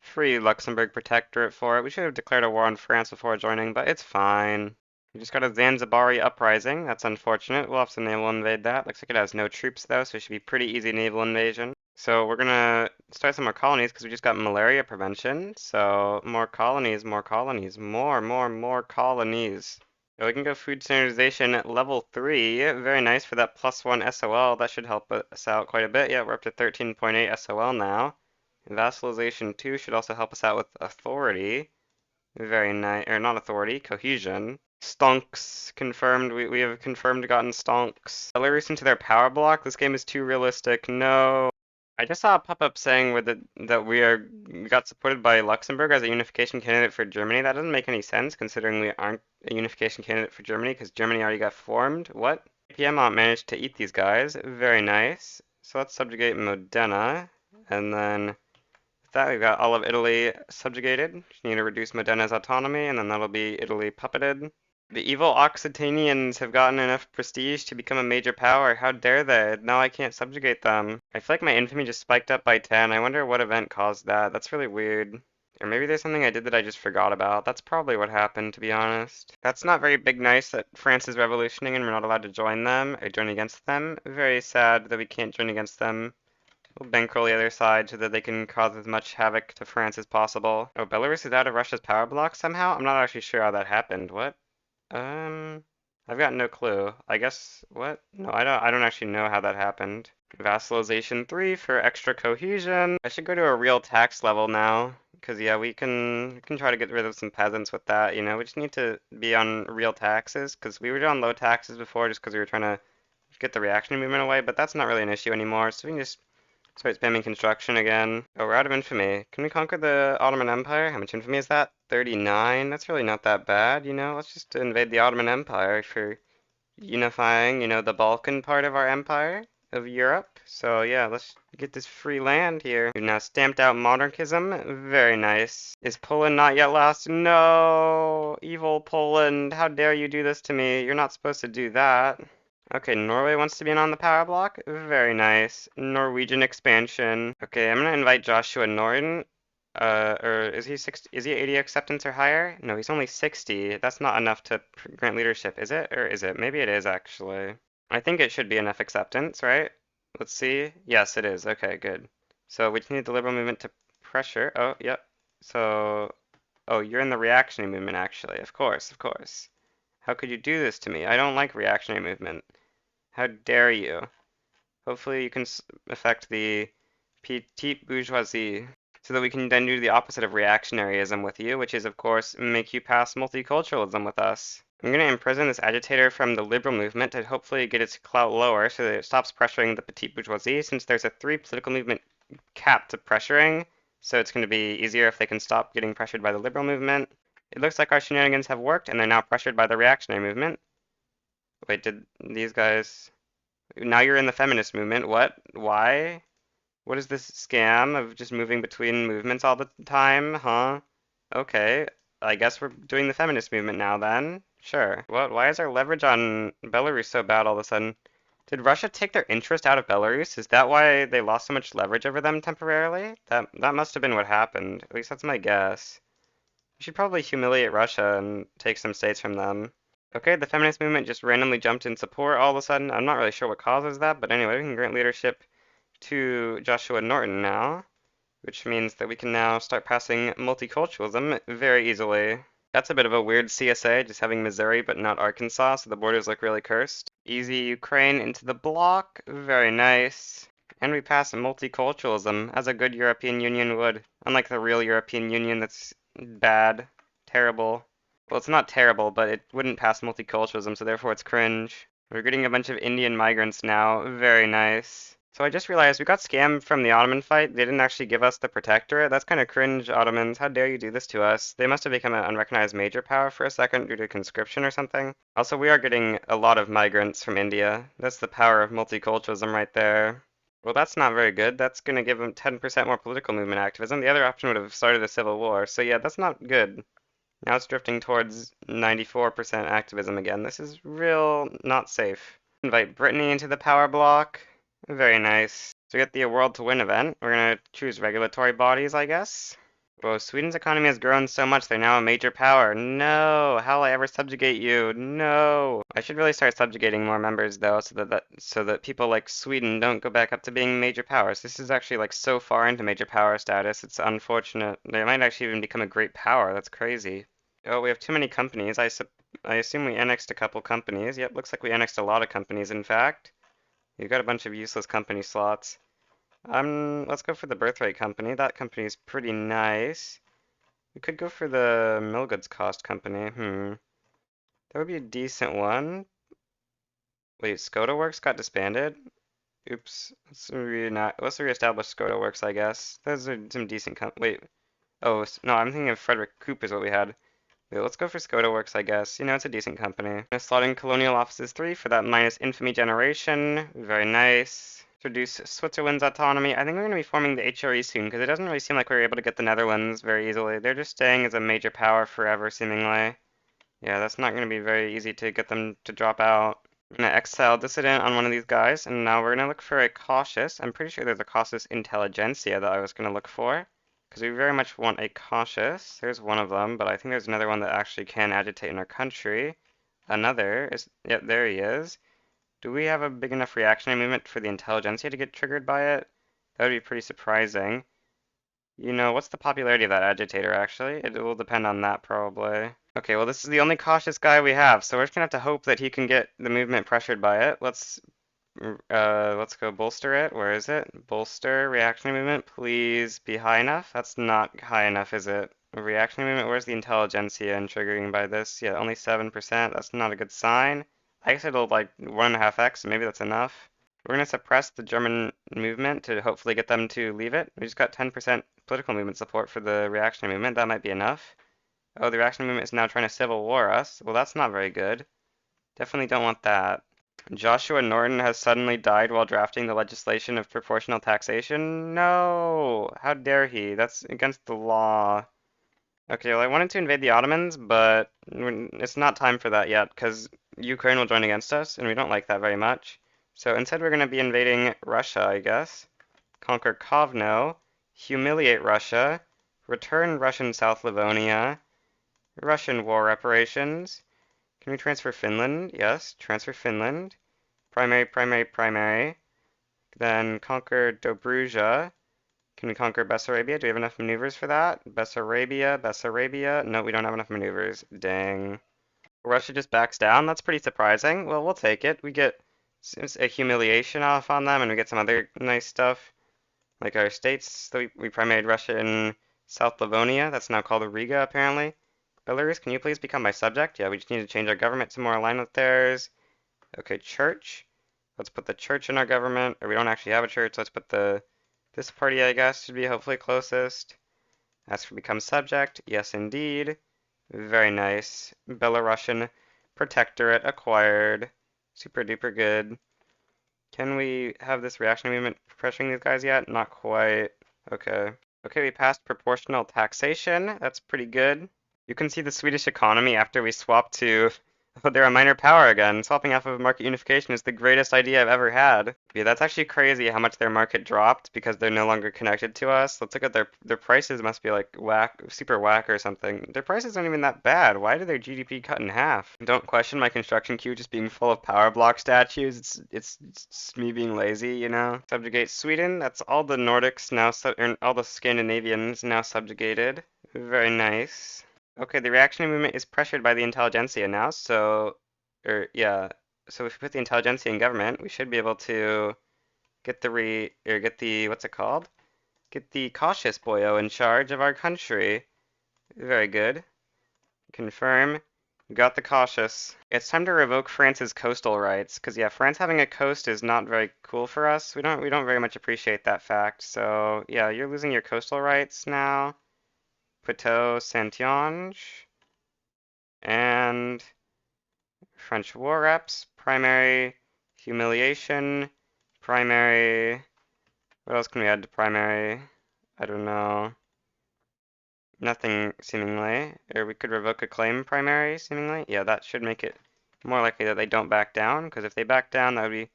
free Luxembourg protectorate for it. We should have declared a war on France before joining, but it's fine. We just got a Zanzibari uprising. That's unfortunate. We'll have to naval invade that. Looks like it has no troops though, so it should be pretty easy naval invasion. So we're gonna start some more colonies because we just got malaria prevention. So more colonies, more colonies, more colonies. So we can go food standardization at level 3. Very nice for that +1 SOL. That should help us out quite a bit. Yeah, we're up to 13.8 SOL now. And vassalization 2 should also help us out with authority. Very nice, or not authority, cohesion. Stonks confirmed. We have confirmed gotten stonks. Belarus into their power block. This game is too realistic. No. I just saw a pop-up saying that we got supported by Luxembourg as a unification candidate for Germany. That doesn't make any sense considering we aren't a unification candidate for Germany because Germany already got formed. What? Piedmont managed to eat these guys. Very nice. So let's subjugate Modena. And then with that we've got all of Italy subjugated. Just need to reduce Modena's autonomy and then that'll be Italy puppeted. The evil Occitanians have gotten enough prestige to become a major power. How dare they? Now I can't subjugate them. I feel like my infamy just spiked up by 10. I wonder what event caused that. That's really weird. Or maybe there's something I did that I just forgot about. That's probably what happened, to be honest. That's not very big nice that France is revolutioning and we're not allowed to join them or join against them. Very sad that we can't join against them. We'll bankroll the other side so that they can cause as much havoc to France as possible. Oh, Belarus is out of Russia's power block somehow? I'm not actually sure how that happened. What? I've got no clue. I guess, what? No, I don't actually know how that happened. Vassalization 3 for extra cohesion. I should go to a real tax level now. Because, yeah, we can try to get rid of some peasants with that, you know. We just need to be on real taxes. Because we were on low taxes before just because we were trying to get the reactionary movement away. But that's not really an issue anymore. So we can just start spamming construction again. Oh, we're out of infamy. Can we conquer the Ottoman Empire? How much infamy is that? 39? That's really not that bad, you know? Let's just invade the Ottoman Empire for unifying, you know, the Balkan part of our empire of Europe. So yeah, let's get this free land here. We've now stamped out monarchism. Very nice. Is Poland not yet lost? No! Evil Poland, how dare you do this to me? You're not supposed to do that. Okay, Norway wants to be in on the power block. Very nice. Norwegian expansion. Okay, I'm gonna invite Joshua Norton. Or is he 60? Is he 80 acceptance or higher? No, he's only 60. That's not enough to grant leadership, is it? Or is it? Maybe it is actually. I think it should be enough acceptance, right? Let's see. Yes, it is. Okay, good. So we just need the liberal movement to pressure. Oh, yep. So, oh, you're in the reactionary movement actually. Of course, of course. How could you do this to me? I don't like reactionary movement. How dare you? Hopefully you can affect the petite bourgeoisie so that we can then do the opposite of reactionaryism with you, which is, of course, make you pass multiculturalism with us. I'm going to imprison this agitator from the liberal movement to hopefully get its clout lower so that it stops pressuring the petite bourgeoisie, since there's a 3 political movement cap to pressuring, so it's going to be easier if they can stop getting pressured by the liberal movement. It looks like our shenanigans have worked, and they're now pressured by the reactionary movement. Wait, did these guys... Now you're in the feminist movement. What? Why? What is this scam of just moving between movements all the time? Huh? Okay. I guess we're doing the feminist movement now then. Sure. What? Why is our leverage on Belarus so bad all of a sudden? Did Russia take their interest out of Belarus? Is that why they lost so much leverage over them temporarily? That must have been what happened. At least that's my guess. We should probably humiliate Russia and take some states from them. Okay, the feminist movement just randomly jumped in support all of a sudden. I'm not really sure what causes that, but anyway, we can grant leadership to Joshua Norton now, which means that we can now start passing multiculturalism very easily. That's a bit of a weird CSA, just having Missouri but not Arkansas, so the borders look really cursed. Easy Ukraine into the bloc, very nice. And we pass multiculturalism, as a good European Union would, unlike the real European Union that's bad, terrible. Well, it's not terrible, but it wouldn't pass multiculturalism, so therefore it's cringe. We're getting a bunch of Indian migrants now. Very nice. So I just realized we got scammed from the Ottoman fight. They didn't actually give us the protectorate. That's kind of cringe, Ottomans. How dare you do this to us? They must have become an unrecognized major power for a second due to conscription or something. Also, we are getting a lot of migrants from India. That's the power of multiculturalism right there. Well, that's not very good. That's going to give them 10% more political movement activism. The other option would have started a civil war. So yeah, that's not good. Now it's drifting towards 94% activism again. This is real not safe. Invite Brittany into the power block. Very nice. So we get the World to Win event. We're gonna choose regulatory bodies, I guess. Whoa, Sweden's economy has grown so much, they're now a major power. No! How will I ever subjugate you? No! I should really start subjugating more members though, so that people like Sweden don't go back up to being major powers. This is actually like so far into major power status. It's unfortunate. They might actually even become a great power. That's crazy. Oh, we have too many companies. I assume we annexed a couple companies. Yep, looks like we annexed a lot of companies, in fact. We've got a bunch of useless company slots. Let's go for the birthright company. That company is pretty nice. We could go for the mill goods cost company. That would be a decent one. Wait, Skoda Works got disbanded? Oops. Let's reestablish Skoda Works, I guess. Those are some decent wait. Oh, no, I'm thinking of Frederick Coop is what we had. Wait, let's go for Skoda Works, I guess. You know, it's a decent company. I'm gonna slot in Colonial Offices 3 for that minus infamy generation. Very nice. Introduce Switzerland's autonomy. I think we're gonna be forming the HRE soon, because it doesn't really seem like we're able to get the Netherlands very easily. They're just staying as a major power forever, seemingly. Yeah, that's not gonna be very easy to get them to drop out. I'm gonna exile dissident on one of these guys, and now we're gonna look for a cautious. I'm pretty sure there's a cautious intelligentsia that I was gonna look for. Because we very much want a cautious. There's one of them, but I think there's another one that actually can agitate in our country. Another is, yep, there he is. Do we have a big enough reactionary movement for the intelligentsia to get triggered by it? That would be pretty surprising. You know, what's the popularity of that agitator, actually? It will depend on that, probably. Okay, well, this is the only cautious guy we have, so we're just gonna have to hope that he can get the movement pressured by it. Let's go bolster it. Where is it? Bolster, reactionary movement, please be high enough. That's not high enough, is it? Reactionary movement, where's the intelligentsia and triggering by this? Yeah, only 7%. That's not a good sign. I guess it'll like 1.5x, maybe that's enough. We're gonna suppress the German movement to hopefully get them to leave it. We just got 10% political movement support for the reactionary movement. That might be enough. Oh, the reactionary movement is now trying to civil war us. Well, that's not very good. Definitely don't want that. Joshua Norton has suddenly died while drafting the legislation of proportional taxation? No! How dare he? That's against the law. Okay, well, I wanted to invade the Ottomans, but it's not time for that yet, because Ukraine will join against us, and we don't like that very much. So instead we're going to be invading Russia, I guess. Conquer Kovno, humiliate Russia, return Russian South Livonia, Russian war reparations. Can we transfer Finland? Yes, transfer Finland. Primary, primary, primary. Then conquer Dobruja. Can we conquer Bessarabia? Do we have enough maneuvers for that? Bessarabia, Bessarabia. No, we don't have enough maneuvers. Dang. Russia just backs down? That's pretty surprising. Well, we'll take it. We get a humiliation off on them, and we get some other nice stuff. Like our states. So we primaried Russia in South Livonia. That's now called Riga, apparently. Belarus, can you please become my subject? Yeah, we just need to change our government to more align with theirs. Okay, church. Let's put the church in our government. Or we don't actually have a church. Let's put this party, I guess, should be hopefully closest. Ask for become subject. Yes, indeed. Very nice. Belarusian protectorate acquired. Super duper good. Can we have this reactionary movement pressuring these guys yet? Not quite. Okay. Okay, we passed proportional taxation. That's pretty good. You can see the Swedish economy after we swap to... Oh, they're a minor power again. Swapping off of market unification is the greatest idea I've ever had. Yeah, that's actually crazy how much their market dropped because they're no longer connected to us. Let's look at their prices must be like whack, super whack or something. Their prices aren't even that bad. Why did their GDP cut in half? Don't question my construction queue just being full of power block statues. It's just me being lazy, you know? Subjugate Sweden. That's all the Nordics now, or all the Scandinavians now subjugated. Very nice. Okay, the reactionary movement is pressured by the intelligentsia now, yeah, so if we put the intelligentsia in government, we should be able to get the, what's it called? Get the cautious boyo in charge of our country. Very good. Confirm. Got the cautious. It's time to revoke France's coastal rights, because yeah, France having a coast is not very cool for us. We don't very much appreciate that fact. So yeah, you're losing your coastal rights now. Poitou, Saint-Onge, and French war reps, primary humiliation, primary. What else can we add to primary? I don't know. Nothing, seemingly. Or we could revoke a claim primary, seemingly. Yeah, that should make it more likely that they don't back down, because if they back down, that would be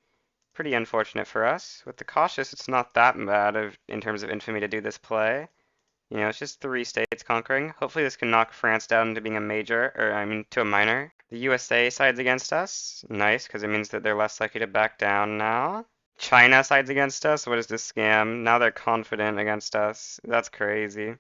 pretty unfortunate for us. With the cautious, it's not that bad in terms of infamy to do this play. You know, it's just three states conquering. Hopefully this can knock France down to being a major, or I mean to a minor. The USA sides against us. Nice, because it means that they're less likely to back down now. China sides against us. What is this scam? Now they're confident against us. That's crazy.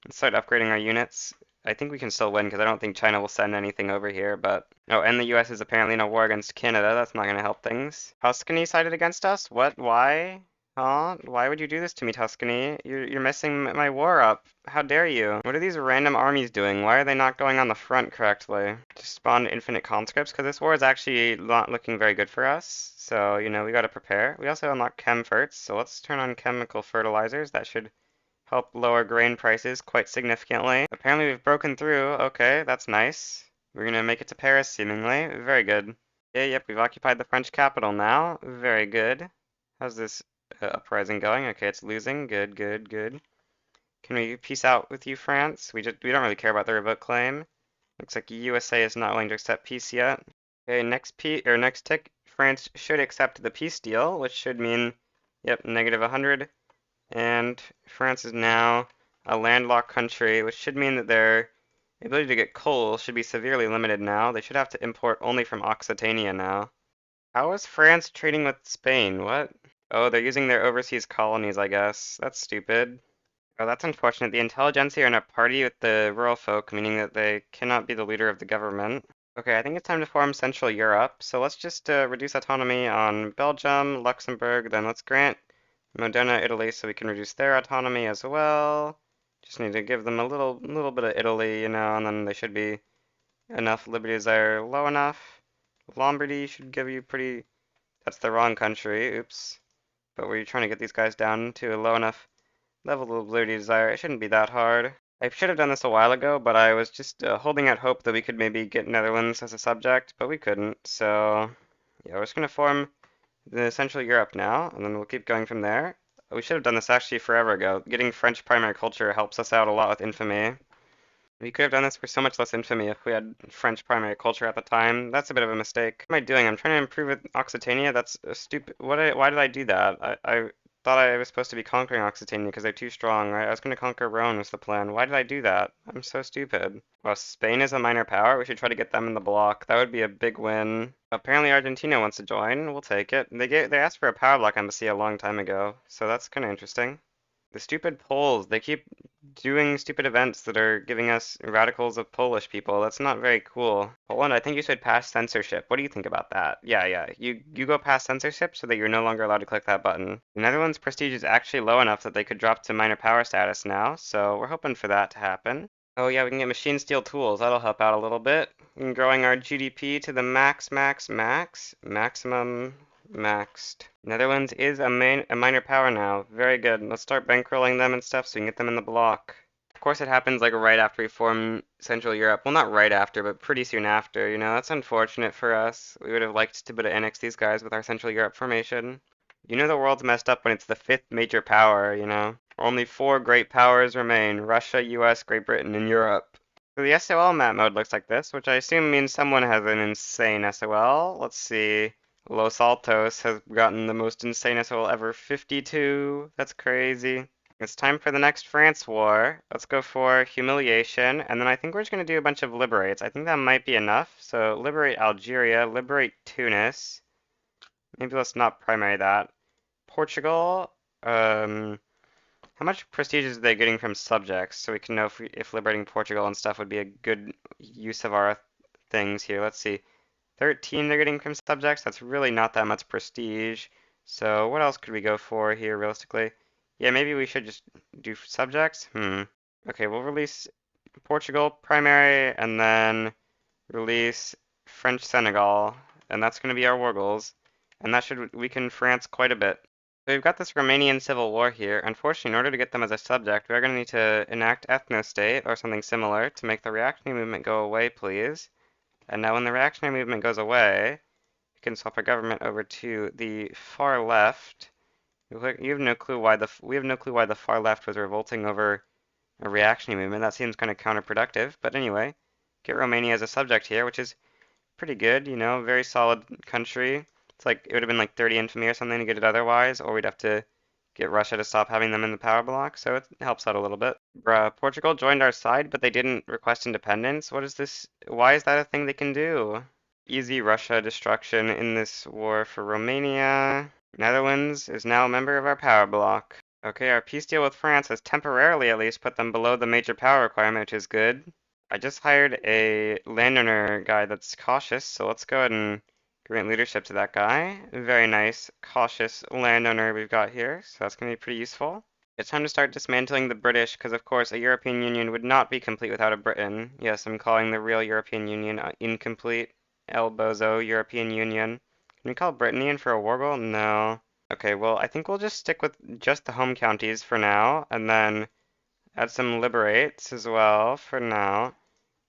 Let's start upgrading our units. I think we can still win because I don't think China will send anything over here, but... Oh, and the US is apparently in a war against Canada. That's not going to help things. Tuscany sided against us? What? Why? Huh? Why would you do this to me, Tuscany? You're messing my war up. How dare you? What are these random armies doing? Why are they not going on the front correctly? Just spawn infinite conscripts? Because this war is actually not looking very good for us. So, you know, we gotta prepare. We also unlock chem ferts, so let's turn on chemical fertilizers. That should help lower grain prices quite significantly. Apparently we've broken through. Okay, that's nice. We're gonna make it to Paris, seemingly. Very good. Yeah, yep, we've occupied the French capital now. Very good. How's this uprising going? Okay, it's losing. Good, good, good. Can we peace out with you, France? We don't really care about the revoke claim. Looks like USA is not willing to accept peace yet. Okay, next tick, France should accept the peace deal, which should mean, yep, negative 100. And France is now a landlocked country, which should mean that their ability to get coal should be severely limited now. They should have to import only from Occitania now. How is France trading with Spain? What? Oh, they're using their overseas colonies, I guess. That's stupid. Oh, that's unfortunate. The intelligentsia are in a party with the rural folk, meaning that they cannot be the leader of the government. Okay, I think it's time to form Central Europe. So let's just reduce autonomy on Belgium, Luxembourg, then let's grant Modena, Italy, so we can reduce their autonomy as well. Just need to give them a little bit of Italy, you know, and then they should be enough. Liberties are low enough. Lombardy should give you pretty... That's the wrong country, oops. But we're trying to get these guys down to a low enough level of liberty desire. It shouldn't be that hard. I should have done this a while ago, but I was just holding out hope that we could maybe get Netherlands as a subject, but we couldn't. So, yeah, we're just going to form the Central Europe now, and then we'll keep going from there. We should have done this actually forever ago. Getting French primary culture helps us out a lot with infamy. We could have done this for so much less infamy if we had French primary culture at the time. That's a bit of a mistake. What am I doing? I'm trying to improve with Occitania? That's a stupid... Why did I do that? I thought I was supposed to be conquering Occitania because they're too strong, right? I was going to conquer Rhone was the plan. Why did I do that? I'm so stupid. Well, Spain is a minor power. We should try to get them in the bloc. That would be a big win. Apparently Argentina wants to join. We'll take it. They asked for a power bloc embassy a long time ago, so that's kind of interesting. The stupid Poles, they keep doing stupid events that are giving us radicals of Polish people. That's not very cool. Poland, I think you should pass censorship. What do you think about that? Yeah. You go past censorship so that you're no longer allowed to click that button. The Netherlands' prestige is actually low enough that they could drop to minor power status now, so we're hoping for that to happen. Oh yeah, we can get machine steel tools. That'll help out a little bit. And growing our GDP to the maximum maxed. Netherlands is a minor power now. Very good. Let's start bankrolling them and stuff so we can get them in the bloc. Of course, it happens like right after we form Central Europe. Well, not right after, but pretty soon after. You know, that's unfortunate for us. We would have liked to be able to annex these guys with our Central Europe formation. You know the world's messed up when it's the fifth major power, you know? Only four great powers remain: Russia, US, Great Britain, and Europe. So the SOL map mode looks like this, which I assume means someone has an insane SOL. Let's see. Los Altos has gotten the most insane SOL ever, 52. That's crazy. It's time for the next France war. Let's go for humiliation, and then I think we're just going to do a bunch of liberates. I think that might be enough. So liberate Algeria, liberate Tunis. Maybe let's not primary that. Portugal. How much prestige is they getting from subjects? So we can know if liberating Portugal and stuff would be a good use of our things here. Let's see. 13 they're getting from subjects. That's really not that much prestige. So what else could we go for here realistically? Yeah, maybe we should just do subjects. Okay, we'll release Portugal primary and then release French Senegal, and that's going to be our war goals, and that should weaken France quite a bit. So we've got this Romanian civil war here. Unfortunately, in order to get them as a subject, we're going to need to enact ethno-state or something similar to make the reactionary movement go away, please. And now when the reactionary movement goes away, we can swap our government over to the far left. You have no clue why we have no clue why the far left was revolting over a reactionary movement. That seems kind of counterproductive. But anyway, get Romania as a subject here, which is pretty good, very solid country. It's like it would have been like 30 infamy or something to get it otherwise, or we'd have to get Russia to stop having them in the power bloc, so it helps out a little bit. Bruh, Portugal joined our side, but they didn't request independence. What is this? Why is that a thing they can do? Easy Russia destruction in this war for Romania. Netherlands is now a member of our power bloc. Okay, our peace deal with France has temporarily at least put them below the major power requirement, which is good. I just hired a landowner guy that's cautious, so let's go ahead and grant leadership to that guy. Very nice, cautious landowner we've got here, so that's going to be pretty useful. It's time to start dismantling the British, because of course a European Union would not be complete without a Britain. Yes, I'm calling the real European Union incomplete. El Bozo European Union. Can we call Brittany in for a war goal? No. Okay, well, I think we'll just stick with just the home counties for now, and then add some liberates as well for now.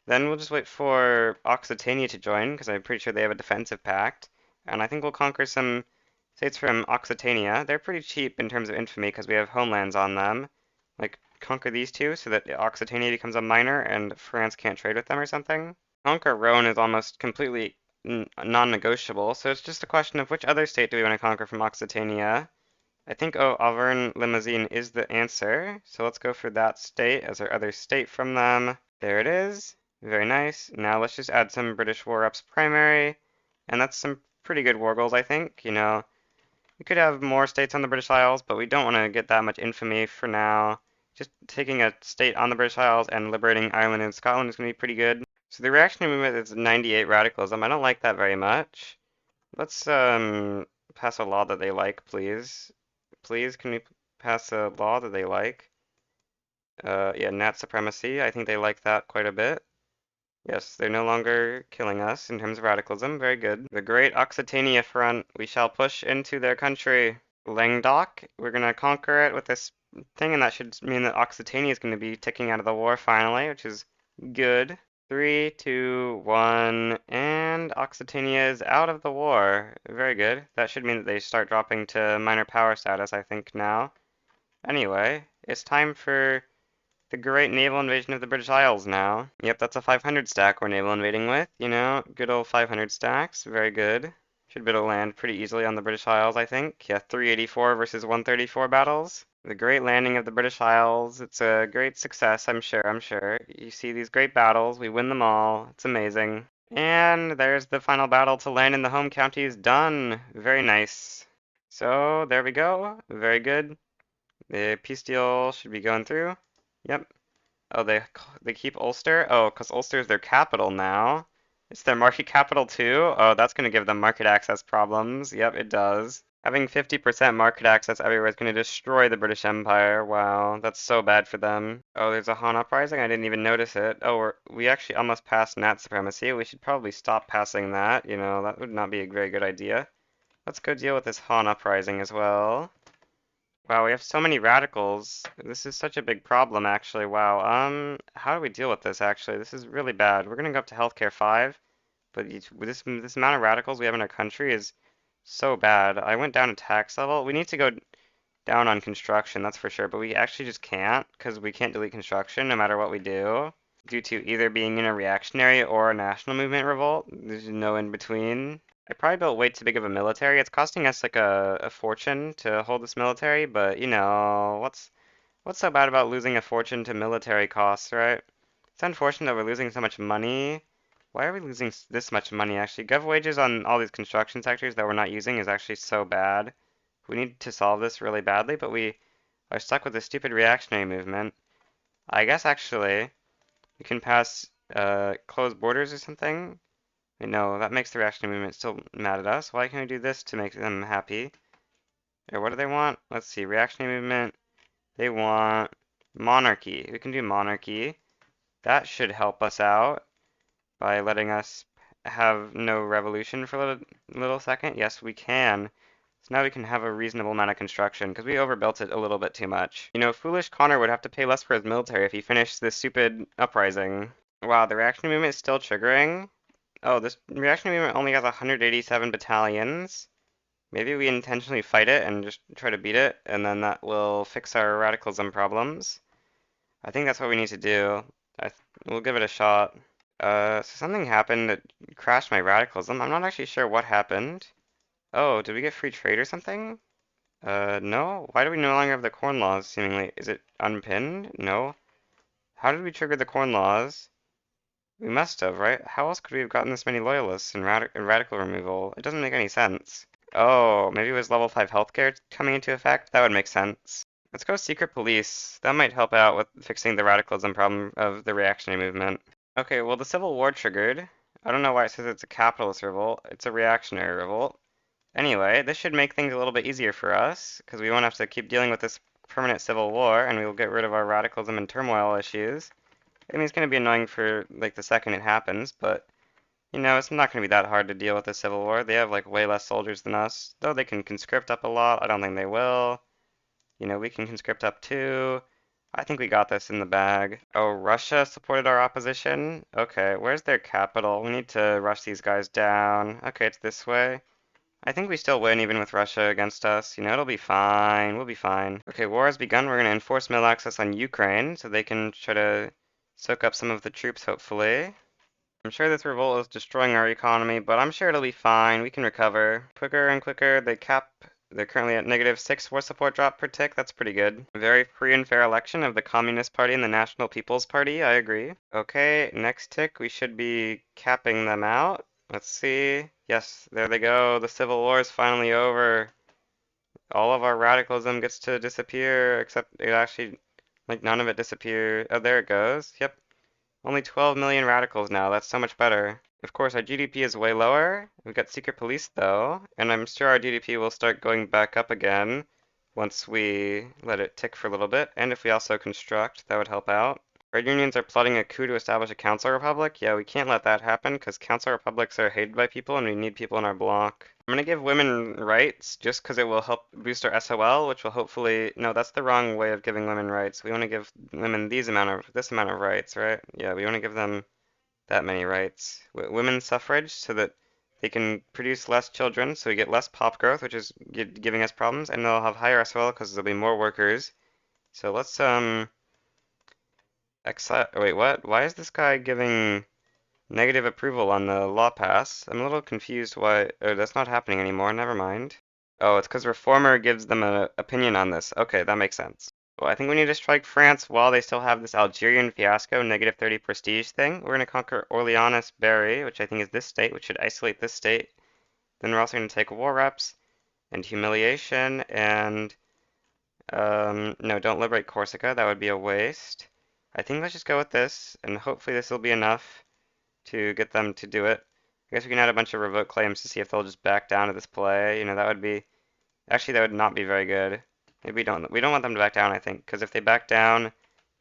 Then we'll just wait for Occitania to join, because I'm pretty sure they have a defensive pact. And I think we'll conquer some states from Occitania. They're pretty cheap in terms of infamy, because we have homelands on them. Like, conquer these two so that Occitania becomes a minor and France can't trade with them or something. Conquer Rhone is almost completely non-negotiable, so it's just a question of which other state do we want to conquer from Occitania. I think Auvergne-Limousin is the answer, so let's go for that state as our other state from them. There it is. Very nice. Now let's just add some British War Ups primary, and that's some pretty good war goals, I think. We could have more states on the British Isles, but we don't want to get that much infamy for now. Just taking a state on the British Isles and liberating Ireland and Scotland is going to be pretty good. So the reactionary movement is 98 radicalism. I don't like that very much. Let's pass a law that they like, please. Please, can we pass a law that they like? Yeah, Nat supremacy. I think they like that quite a bit. Yes, they're no longer killing us in terms of radicalism. Very good. The Great Occitania Front. We shall push into their country. Languedoc. We're gonna conquer it with this thing, and that should mean that Occitania is gonna be ticking out of the war finally, which is good. 3, 2, 1, and Occitania is out of the war. Very good. That should mean that they start dropping to minor power status, I think, now. Anyway, it's time for the great naval invasion of the British Isles now. Yep, that's a 500 stack we're naval invading with, good old 500 stacks. Very good. Should be able to land pretty easily on the British Isles, I think. Yeah, 384 versus 134 battles. The great landing of the British Isles. It's a great success, I'm sure. You see these great battles, we win them all. It's amazing. And there's the final battle to land in the home counties done. Very nice. So, there we go. Very good. The peace deal should be going through. Yep. Oh, they keep Ulster? Oh, because Ulster is their capital now. It's their market capital too? Oh, that's going to give them market access problems. Yep, it does. Having 50% market access everywhere is going to destroy the British Empire. Wow, that's so bad for them. Oh, there's a Han uprising? I didn't even notice it. Oh, we actually almost passed Nat supremacy. We should probably stop passing that. That would not be a very good idea. Let's go deal with this Han uprising as well. Wow, we have so many radicals. This is such a big problem, actually. Wow. How do we deal with this, actually? This is really bad. We're gonna go up to healthcare 5, but this amount of radicals we have in our country is so bad. I went down to tax level. We need to go down on construction, that's for sure, but we actually just can't, because we can't delete construction no matter what we do, due to either being in a reactionary or a national movement revolt. There's no in between. I probably built way too big of a military. It's costing us like a fortune to hold this military, but what's so bad about losing a fortune to military costs, right? It's unfortunate that we're losing so much money. Why are we losing this much money actually? Gov wages on all these construction sectors that we're not using is actually so bad. We need to solve this really badly, but we are stuck with this stupid reactionary movement. I guess actually we can pass closed borders or something. No, that makes the reactionary movement still mad at us. Why can't we do this to make them happy? Or what do they want? Let's see, reactionary movement. They want monarchy. We can do monarchy. That should help us out. by letting us have no revolution for a little second? Yes, we can. So now we can have a reasonable amount of construction, because we overbuilt it a little bit too much. You know, foolish Connor would have to pay less for his military if he finished this stupid uprising. Wow, the reactionary movement is still triggering? Oh, this reactionary movement only has 187 battalions. Maybe we intentionally fight it and just try to beat it, and then that will fix our radicalism problems. I think that's what we need to do. We'll give it a shot. So something happened that crashed my radicalism. I'm not actually sure what happened. Oh, did we get free trade or something? No. Why do we no longer have the corn laws, seemingly? Is it unpinned? No. How did we trigger the corn laws? We must have, right? How else could we have gotten this many loyalists in radical removal? It doesn't make any sense. Oh, maybe it was level 5 healthcare coming into effect? That would make sense. Let's go secret police. That might help out with fixing the radicalism problem of the reactionary movement. Okay, well the Civil War triggered. I don't know why it says it's a capitalist revolt. It's a reactionary revolt. Anyway, this should make things a little bit easier for us, because we won't have to keep dealing with this permanent civil war, and we will get rid of our radicalism and turmoil issues. I mean, it's going to be annoying for, like, the second it happens, but, you know, it's not going to be that hard to deal with the civil war. They have, like, way less soldiers than us. Though they can conscript up a lot, I don't think they will. You know, we can conscript up too. I think we got this in the bag. Oh, Russia supported our opposition? Okay, where's their capital? We need to rush these guys down. Okay, it's this way. I think we still win even with Russia against us. You know, it'll be fine. We'll be fine. Okay, war has begun. We're going to enforce middle access on Ukraine so they can try to soak up some of the troops, hopefully. I'm sure this revolt is destroying our economy, but I'm sure it'll be fine. We can recover. Quicker and quicker. They're currently at -6 war support drop per tick. That's pretty good. Very free and fair election of the Communist Party and the National People's Party. I agree. Okay, next tick. We should be capping them out. Let's see. Yes, there they go. The Civil War is finally over. All of our radicalism gets to disappear, except it actually, like, none of it disappeared. Oh, there it goes. Yep. Only 12 million radicals now. That's so much better. Of course, our GDP is way lower. We've got secret police, though, and I'm sure our GDP will start going back up again once we let it tick for a little bit, and if we also construct, that would help out. Our unions are plotting a coup to establish a council republic. Yeah, we can't let that happen because council republics are hated by people and we need people in our bloc. I'm gonna give women rights just because it will help boost our SOL, which will hopefully... No, that's the wrong way of giving women rights. We want to give women this amount of rights, right? Yeah, we want to give them that many rights. Women's suffrage so that they can produce less children, so we get less pop growth, which is giving us problems, and they'll have higher SOL because there'll be more workers. So let's wait, what? Why is this guy giving negative approval on the law pass? I'm a little confused why... Oh, that's not happening anymore. Never mind. Oh, it's because Reformer gives them an opinion on this. Okay, that makes sense. Well, I think we need to strike France while they still have this Algerian fiasco, -30 prestige thing. We're going to conquer Orleanis Berry, which I think is this state, which should isolate this state. Then we're also going to take war reps and humiliation and... no, don't liberate Corsica. That would be a waste. I think let's just go with this, and hopefully this will be enough to get them to do it. I guess we can add a bunch of revoke claims to see if they'll just back down to this play. You know, that would be... Actually, that would not be very good. Maybe we don't want them to back down, I think, because if they back down,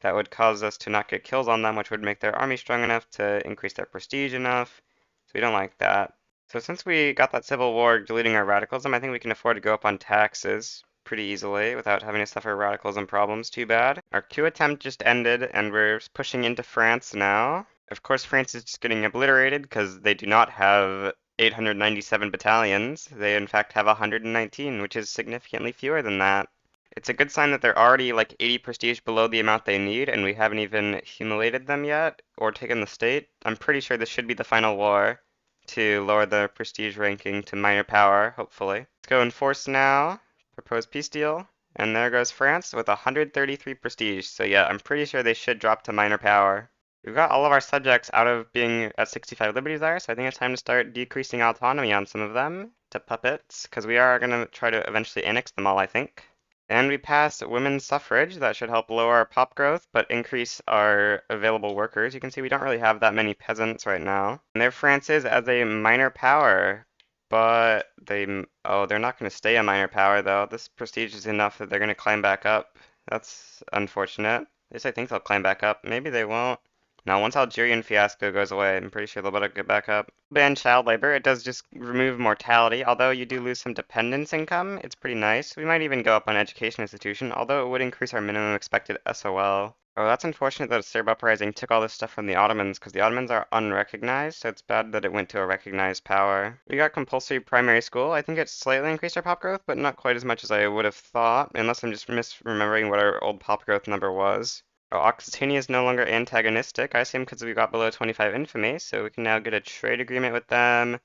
that would cause us to not get kills on them, which would make their army strong enough to increase their prestige enough. So we don't like that. So since we got that civil war deleting our radicalism, I think we can afford to go up on taxes pretty easily without having to suffer radicalism problems too bad. Our coup attempt just ended and we're pushing into France now. Of course, France is just getting obliterated because they do not have 897 battalions. They in fact have 119, which is significantly fewer than that. It's a good sign that they're already like 80 prestige below the amount they need and we haven't even humiliated them yet or taken the state. I'm pretty sure this should be the final war to lower the prestige ranking to minor power, hopefully. Let's go enforce now. Proposed peace deal. And there goes France with 133 prestige. So yeah, I'm pretty sure they should drop to minor power. We've got all of our subjects out of being at 65 liberty desire, so I think it's time to start decreasing autonomy on some of them to puppets, because we are going to try to eventually annex them all, I think. And we passed women's suffrage. That should help lower our pop growth, but increase our available workers. You can see we don't really have that many peasants right now. And there France is as a minor power, but they're not going to stay a minor power, though. This prestige is enough that they're going to climb back up. That's unfortunate. At least I think they'll climb back up. Maybe they won't. Now, once Algerian fiasco goes away, I'm pretty sure they'll better get back up. Ban child labor. It does just remove mortality, although you do lose some dependence income. It's pretty nice. We might even go up on education institution, although it would increase our minimum expected SOL. Oh, that's unfortunate that a Serb uprising took all this stuff from the Ottomans, because the Ottomans are unrecognized, so it's bad that it went to a recognized power. We got compulsory primary school. I think it slightly increased our pop growth, but not quite as much as I would have thought, unless I'm just misremembering what our old pop growth number was. Oh, Occitania is no longer antagonistic, I assume because we got below 25 infamy, so we can now get a trade agreement with them.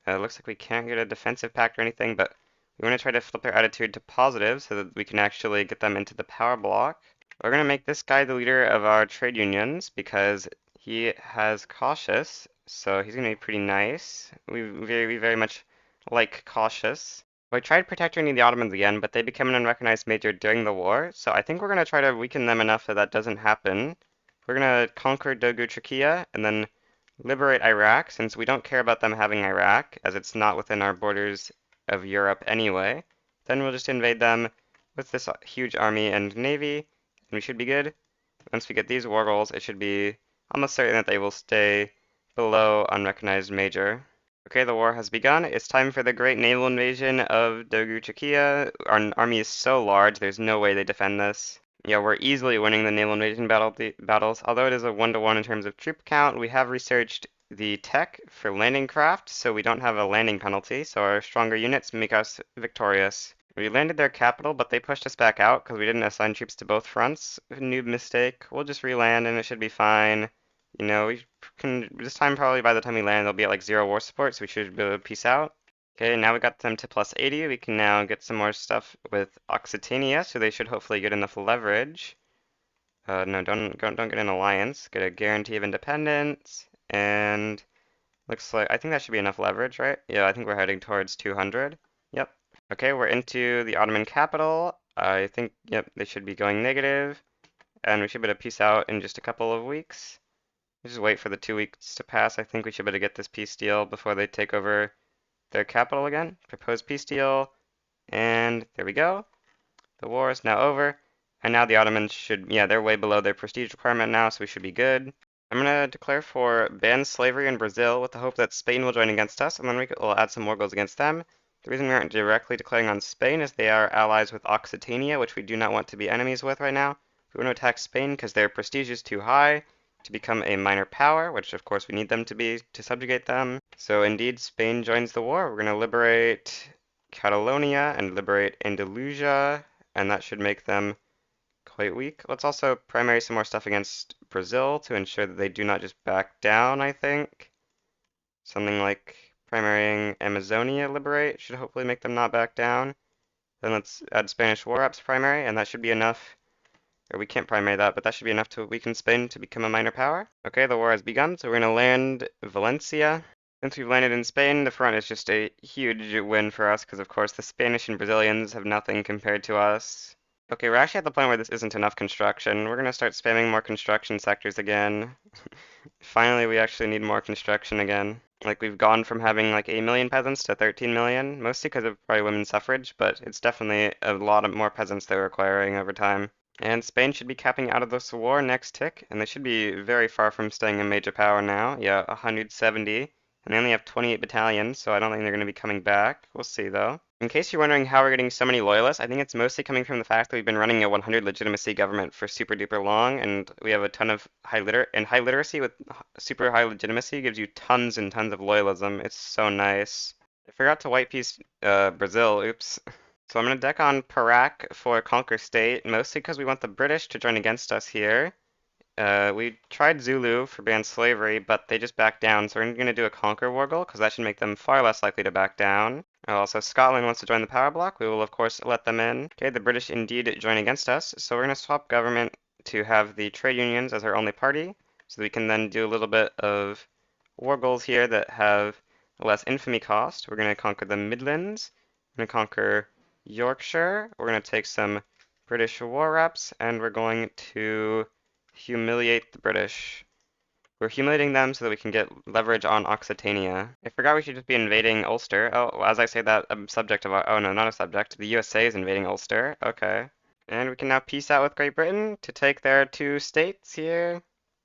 Looks like we can't get a defensive pact or anything, but we want to try to flip their attitude to positive so that we can actually get them into the power block. We're going to make this guy the leader of our trade unions because he has cautious, so he's going to be pretty nice. We very much like cautious. I tried protecting the Ottomans again, but they became an unrecognized major during the war, so I think we're going to try to weaken them enough that that doesn't happen. We're going to conquer Dogu Turkiya and then liberate Iraq, since we don't care about them having Iraq, as it's not within our borders of Europe anyway. Then we'll just invade them with this huge army and navy, and we should be good. Once we get these war goals, it should be almost certain that they will stay below unrecognized major. Okay, the war has begun. It's time for the great naval invasion of Dogu Turkiya. Our army is so large, there's no way they defend this. Yeah, we're easily winning the naval invasion battles. Although it is a 1-to-1 in terms of troop count, we have researched the tech for landing craft, so we don't have a landing penalty, so our stronger units make us victorious. We landed their capital, but they pushed us back out because we didn't assign troops to both fronts. Noob mistake. We'll just re-land and it should be fine. You know, we can, this time probably by the time we land, they'll be at like 0 war support, so we should be able to peace out. Okay, now we got them to plus 80. We can now get some more stuff with Occitania, so they should hopefully get enough leverage. No, don't get an alliance. Get a guarantee of independence, and looks like, I think that should be enough leverage, right? Yeah, I think we're heading towards 200. Yep. Okay, we're into the Ottoman capital. I think, yep, they should be going negative, and we should be able to peace out in just a couple of weeks. Just wait for the 2 weeks to pass. I think we should be able to get this peace deal before they take over their capital again. Proposed peace deal, and there we go. The war is now over, and now the Ottomans should, yeah, they're way below their prestige requirement now, so we should be good. I'm going to declare for ban slavery in Brazil with the hope that Spain will join against us, and then we'll add some more goals against them. The reason we aren't directly declaring on Spain is they are allies with Occitania, which we do not want to be enemies with right now. We want to attack Spain because their prestige is too high to become a minor power, which of course we need them to be to subjugate them. So indeed, Spain joins the war. We're going to liberate Catalonia and liberate Andalusia, and that should make them quite weak. Let's also primary some more stuff against Brazil to ensure that they do not just back down, I think. Something like primarying Amazonia liberate should hopefully make them not back down. Then let's add Spanish war apps primary, and that should be enough. Or we can't primary that, but that should be enough to weaken Spain to become a minor power. Okay, the war has begun, so we're going to land Valencia. Since we've landed in Spain, the front is just a huge win for us, because of course the Spanish and Brazilians have nothing compared to us. Okay, we're actually at the point where this isn't enough construction. We're going to start spamming more construction sectors again. Finally, we actually need more construction again. Like, we've gone from having like 8 million peasants to 13 million, mostly because of probably women's suffrage, but it's definitely a lot of more peasants they're requiring over time. And Spain should be capping out of this war next tick, and they should be very far from staying a major power now. Yeah, 170. And they only have 28 battalions, so I don't think they're going to be coming back. We'll see, though. In case you're wondering how we're getting so many loyalists, I think it's mostly coming from the fact that we've been running a 100 legitimacy government for super duper long, and we have a ton of high literacy with super high legitimacy gives you tons and tons of loyalism. It's so nice. I forgot to white piece Brazil, oops. So I'm going to deck on Perak for Conquer State, mostly because we want the British to join against us here. We tried Zulu for ban slavery, but they just backed down, so we're going to do a Conquer war goal, because that should make them far less likely to back down. Also, Scotland wants to join the power block. We will, of course, let them in. Okay, the British indeed join against us, so we're going to swap government to have the trade unions as our only party, so that we can then do a little bit of war goals here that have less infamy cost. We're going to conquer the Midlands. We're going to conquer Yorkshire. We're going to take some British war reps, and we're going to humiliate the British. We're humiliating them so that we can get leverage on Occitania. I forgot we should just be invading Ulster. Oh, as I say that, a subject of our, oh no, not a subject. The USA is invading Ulster. Okay. And we can now peace out with Great Britain to take their 2 states here.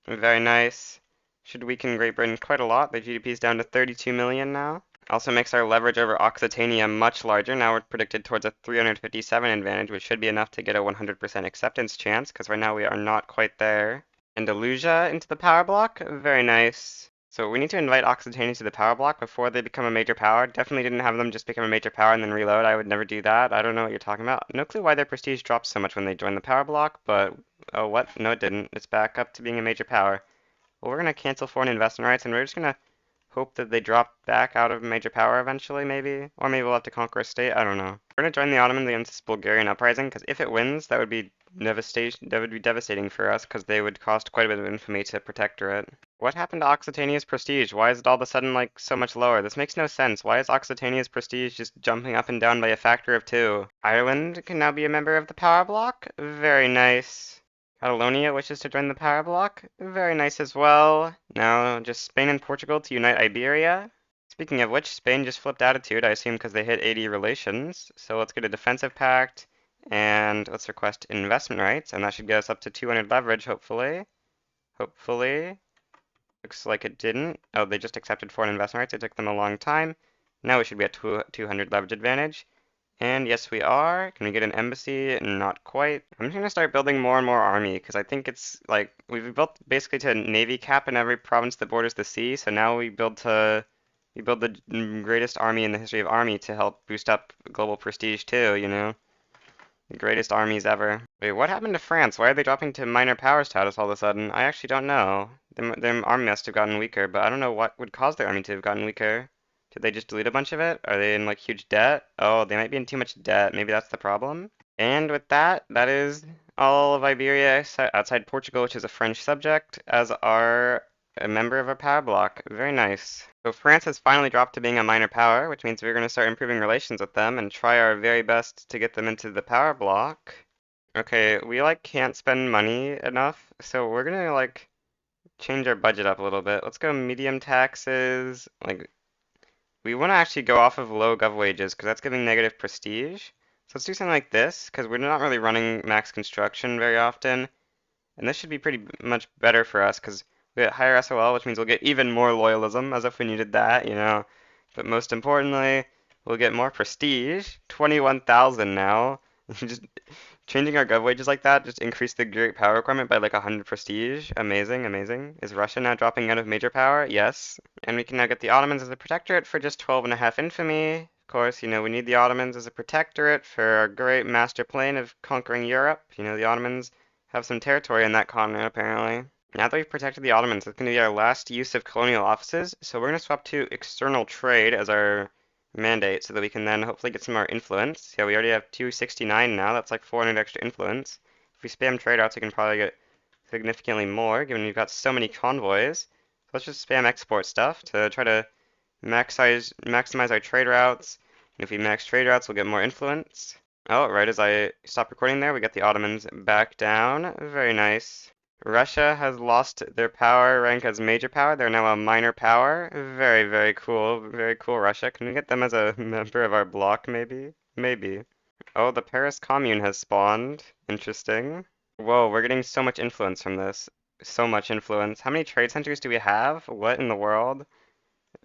Very nice. Should weaken Great Britain quite a lot. Their GDP is down to 32 million now. Also makes our leverage over Occitania much larger. Now we're predicted towards a 357 advantage, which should be enough to get a 100% acceptance chance, because right now we are not quite there. Andalusia into the power block. Very nice. So we need to invite Occitania to the power block before they become a major power. Definitely didn't have them just become a major power and then reload. I would never do that. I don't know what you're talking about. No clue why their prestige dropped so much when they joined the power block, but oh what? No, it didn't. It's back up to being a major power. Well, we're gonna cancel foreign investment rights and we're just gonna hope that they drop back out of major power eventually, maybe? Or maybe we'll have to conquer a state, I don't know. We're gonna join the Ottomans against this Bulgarian uprising, because if it wins, that would be devastating for us, because they would cost quite a bit of infamy to protectorate. What happened to Occitania's prestige? Why is it all of a sudden, like, so much lower? This makes no sense. Why is Occitania's prestige just jumping up and down by a factor of 2? Ireland can now be a member of the power bloc? Very nice. Catalonia wishes to join the power bloc. Very nice as well. Now just Spain and Portugal to unite Iberia. Speaking of which, Spain just flipped attitude, I assume because they hit 80 relations. So let's get a defensive pact and let's request investment rights, and that should get us up to 200 leverage, hopefully. Hopefully. Looks like it didn't. Oh, they just accepted foreign investment rights. It took them a long time. Now we should be at 200 leverage advantage. And yes, we are. Can we get an embassy? Not quite. I'm just gonna start building more and more army because I think it's like we've built basically to a navy cap in every province that borders the sea. So now we build the greatest army in the history of army to help boost up global prestige too. You know, the greatest armies ever. Wait, what happened to France? Why are they dropping to minor power status all of a sudden? I actually don't know. Their army must have gotten weaker, but I don't know what would cause their army to have gotten weaker. Did they just delete a bunch of it? Are they in like huge debt? Oh, they might be in too much debt. Maybe that's the problem. And with that, that is all of Iberia outside Portugal, which is a French subject, as are a member of our power bloc. Very nice. So France has finally dropped to being a minor power, which means we're going to start improving relations with them and try our very best to get them into the power bloc. Okay, we like can't spend money enough, so we're gonna like change our budget up a little bit. Let's go medium taxes, like we want to actually go off of low gov wages because that's giving negative prestige. So let's do something like this because we're not really running max construction very often. And this should be pretty much better for us because we get higher SOL, which means we'll get even more loyalism, as if we needed that, you know. But most importantly, we'll get more prestige, 21,000 now. Just changing our gov wages like that just increased the great power requirement by like 100 prestige. Amazing, amazing. Is Russia now dropping out of major power? Yes. And we can now get the Ottomans as a protectorate for just 12.5 infamy. Of course, you know, we need the Ottomans as a protectorate for our great master plan of conquering Europe. You know, the Ottomans have some territory in that continent, apparently. Now that we've protected the Ottomans, it's going to be our last use of colonial offices, so we're going to swap to external trade as our mandate so that we can then hopefully get some more influence. Yeah, we already have 269 now, that's like 400 extra influence. If we spam trade routes, we can probably get significantly more, given we've got so many convoys. So let's just spam export stuff to try to maximize our trade routes. And if we max trade routes, we'll get more influence. Oh, right as I stop recording there, we got the Ottomans back down. Very nice. Russia has lost their power rank as major power. They're now a minor power. Very, very cool. Very cool, Russia. Can we get them as a member of our bloc, maybe? Maybe. Oh, the Paris Commune has spawned. Interesting. Whoa, we're getting so much influence from this. So much influence. How many trade centers do we have? What in the world?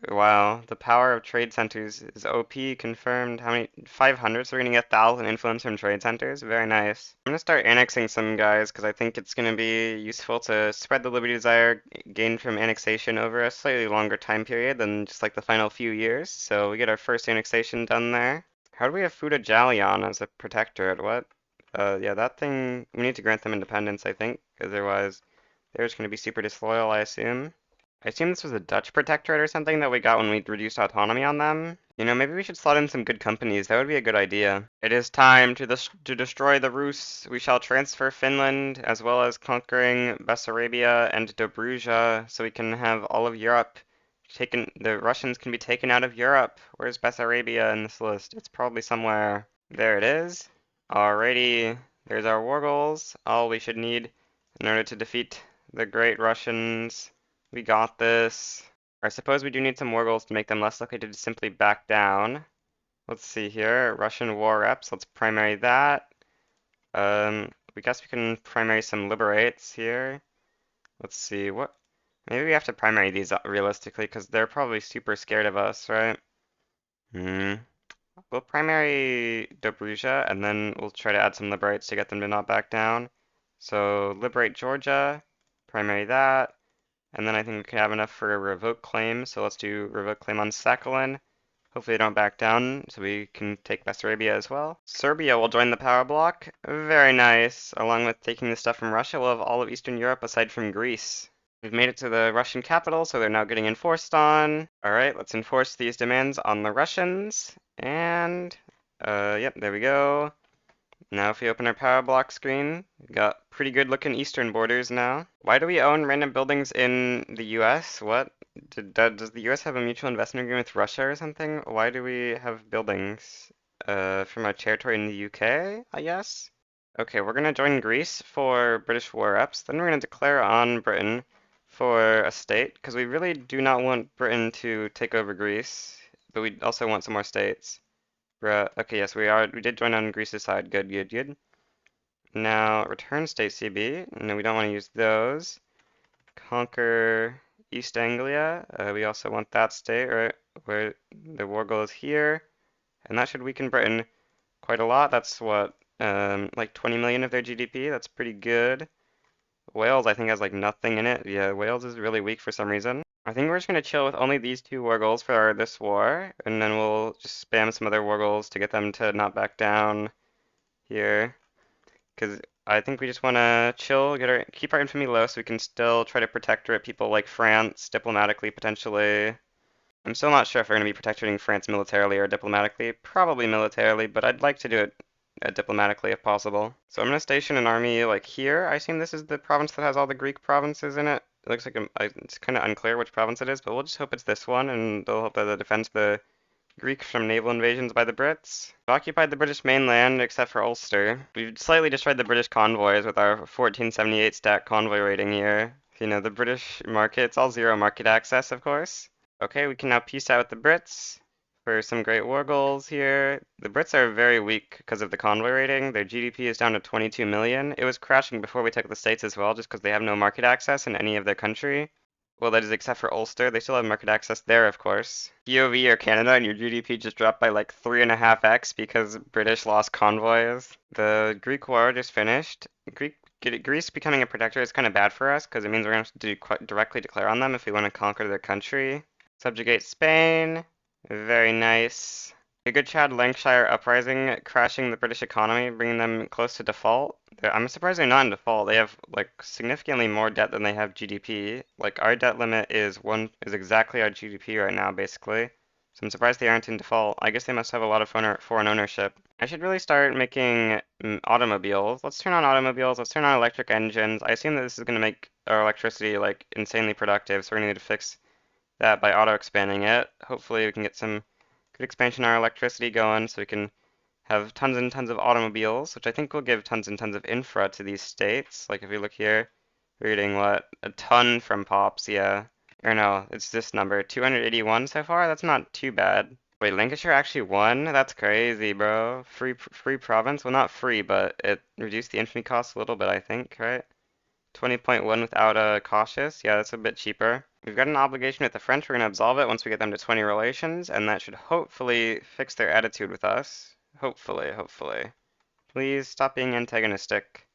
Wow, the power of trade centers is OP confirmed. How many? 500, so we're gonna get 1,000 influence from trade centers. Very nice. I'm gonna start annexing some guys because I think it's gonna be useful to spread the liberty desire gained from annexation over a slightly longer time period than just like the final few years. So we get our first annexation done there. How do we have Fuda Jalion as a protectorate? What? Yeah, that thing, we need to grant them independence, I think, otherwise they're just gonna be super disloyal, I assume. I assume this was a Dutch protectorate or something that we got when we reduced autonomy on them. You know, maybe we should slot in some good companies. That would be a good idea. It is time to destroy the Rus. We shall transfer Finland, as well as conquering Bessarabia and Dobruja, so we can have all of Europe taken. The Russians can be taken out of Europe. Where's Bessarabia in this list? It's probably somewhere. There it is. Alrighty, there's our war goals. All we should need in order to defeat the great Russians. We got this. I suppose we do need some war goals to make them less likely to just simply back down. Let's see here. Russian war reps. Let's primary that. We guess we can primary some liberates here. Let's see, what? Maybe we have to primary these realistically, because they're probably super scared of us, right? Hmm. We'll primary Dobruja, and then we'll try to add some liberates to get them to not back down. So liberate Georgia, primary that, and then I think we can have enough for a revoke claim. So let's do revoke claim on Sakhalin. Hopefully they don't back down, so we can take Bessarabia as well. Serbia will join the power bloc. Very nice. Along with taking the stuff from Russia, we'll have all of Eastern Europe aside from Greece. We've made it to the Russian capital, so they're now getting enforced on. Alright, let's enforce these demands on the Russians. And, yep, there we go. Now if we open our power block screen, we've got pretty good looking eastern borders now. Why do we own random buildings in the US? What? Does the US have a mutual investment agreement with Russia or something? Why do we have buildings from our territory in the UK, I guess? Okay, we're gonna join Greece for British war reps. Then we're gonna declare on Britain for a state, because we really do not want Britain to take over Greece, but we also want some more states. Okay, yes, we did join on Greece's side. Good, good, good. Now, return state CB. No, we don't want to use those. Conquer East Anglia. We also want that state, right, where the war goal is here. And that should weaken Britain quite a lot. That's what, like 20 million of their GDP. That's pretty good. Wales, I think, has like nothing in it. Yeah, Wales is really weak for some reason. I think we're just gonna chill with only these two war goals for this war, and then we'll just spam some other war goals to get them to not back down here. Because I think we just want to chill, keep our infamy low so we can still try to protectorate people like France diplomatically, potentially. I'm still not sure if we're going to be protectorating France militarily or diplomatically. Probably militarily, but I'd like to do it diplomatically if possible. So I'm going to station an army like here. I assume this is the province that has all the Greek provinces in it. It looks like it's kind of unclear which province it is, but we'll just hope it's this one, and they'll hope that it defends the Greek from naval invasions by the Brits. We've occupied the British mainland except for Ulster. We've slightly destroyed the British convoys with our 1478 stat convoy rating here. You know, the British market, it's all zero market access, of course. Okay, we can now peace out with the Brits for some great war goals here. The Brits are very weak because of the convoy rating. Their GDP is down to 22 million. It was crashing before we took the States as well, just because they have no market access in any of their country. Well, that is except for Ulster. They still have market access there, of course. POV or Canada, and your GDP just dropped by like 3.5x because British lost convoys. The Greek war just finished. Greece becoming a protector is kind of bad for us because it means we're going to have to directly declare on them if we want to conquer their country. Subjugate Spain. Very nice. A good Chad Lancashire uprising, crashing the British economy, bringing them close to default. I'm surprised they're not in default. They have like significantly more debt than they have GDP. Like our debt limit is exactly our GDP right now, basically. So I'm surprised they aren't in default. I guess they must have a lot of foreign ownership. I should really start making automobiles. Let's turn on automobiles. Let's turn on electric engines. I assume that this is going to make our electricity like insanely productive, so we're going to need to fix that by auto expanding it. Hopefully we can get some good expansion in our electricity going so we can have tons and tons of automobiles, which I think will give tons and tons of infra to these states. Like if we look here, we're getting what? A ton from POPs, yeah. Or no, it's this number, 281 so far? That's not too bad. Wait, Lancashire actually won? That's crazy, bro. Free province? Well, not free, but it reduced the infamy cost a little bit, I think, right? 20.1 without a cautious. Yeah, that's a bit cheaper. We've got an obligation with the French. We're going to absolve it once we get them to 20 relations, and that should hopefully fix their attitude with us. Hopefully, hopefully. Please stop being antagonistic.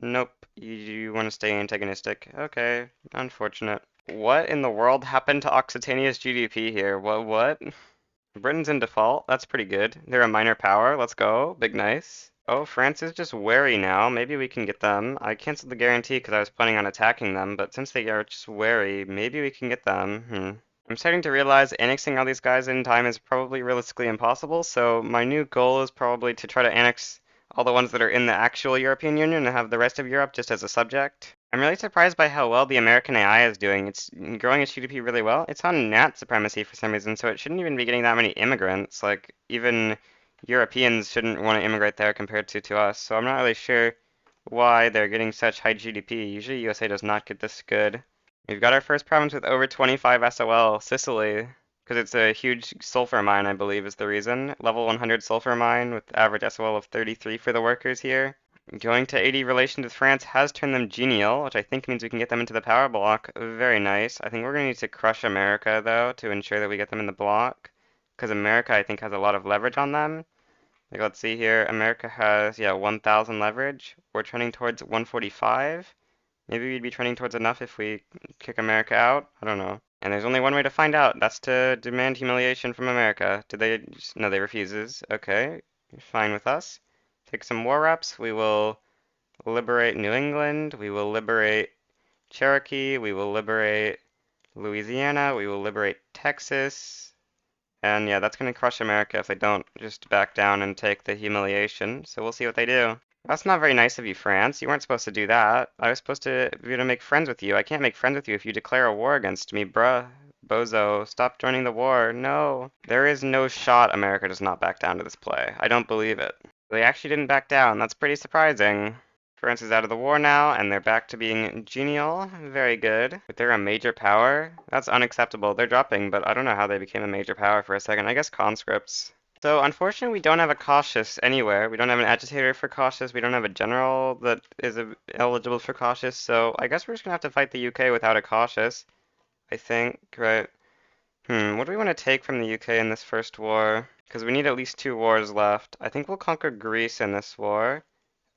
Nope, you want to stay antagonistic. Okay, unfortunate. What in the world happened to Occitania's GDP here? What? Britain's in default. That's pretty good. They're a minor power. Let's go. Big nice. Oh, France is just wary now. Maybe we can get them. I canceled the guarantee because I was planning on attacking them, but since they are just wary, maybe we can get them. I'm starting to realize annexing all these guys in time is probably realistically impossible, so my new goal is probably to try to annex all the ones that are in the actual European Union and have the rest of Europe just as a subject. I'm really surprised by how well the American AI is doing. It's growing its GDP really well. It's on nat supremacy for some reason, so it shouldn't even be getting that many immigrants. Like, even Europeans shouldn't want to immigrate there compared to us. So I'm not really sure why they're getting such high GDP. Usually USA does not get this good. We've got our first province with over 25 SOL, Sicily, because it's a huge sulfur mine, I believe is the reason. Level 100 sulfur mine with average SOL of 33 for the workers here. Going to 80 relations with France has turned them genial, which I think means we can get them into the power bloc. Very nice. I think we're going to need to crush America, though, to ensure that we get them in the bloc. Because America, I think, has a lot of leverage on them. Like, let's see here. America has, yeah, 1,000 leverage. We're trending towards 145. Maybe we'd be trending towards enough if we kick America out. I don't know. And there's only one way to find out. That's to demand humiliation from America. Did they? No, they refuses. Okay, fine with us. Take some war reps. We will liberate New England. We will liberate Cherokee. We will liberate Louisiana. We will liberate Texas. And yeah, that's going to crush America if they don't just back down and take the humiliation. So we'll see what they do. That's not very nice of you, France. You weren't supposed to do that. I was supposed to be to make friends with you. I can't make friends with you if you declare a war against me, bruh. Bozo, stop joining the war. No. There is no shot America does not back down to this play. I don't believe it. They actually didn't back down. That's pretty surprising. France is out of the war now, and they're back to being genial. Very good. But they're a major power? That's unacceptable. They're dropping, but I don't know how they became a major power for a second. I guess conscripts. So unfortunately, we don't have a cautious anywhere. We don't have an agitator for cautious. We don't have a general that is eligible for cautious. So I guess we're just gonna have to fight the UK without a cautious. I think, right? What do we want to take from the UK in this first war? Because we need at least 2 wars left. I think we'll conquer Greece in this war,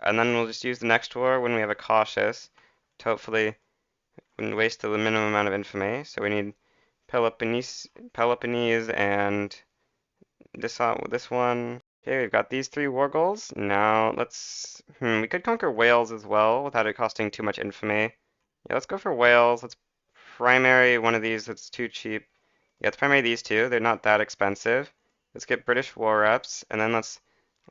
and then we'll just use the next war when we have a cautious to hopefully waste the minimum amount of infamy. So we need Peloponnese and this one. Okay, we've got these 3 war goals. Now let's. We could conquer Wales as well without it costing too much infamy. Yeah, let's go for Wales. Let's primary one of these that's too cheap. Yeah, let's primary these 2. They're not that expensive. Let's get British war reps, and then let's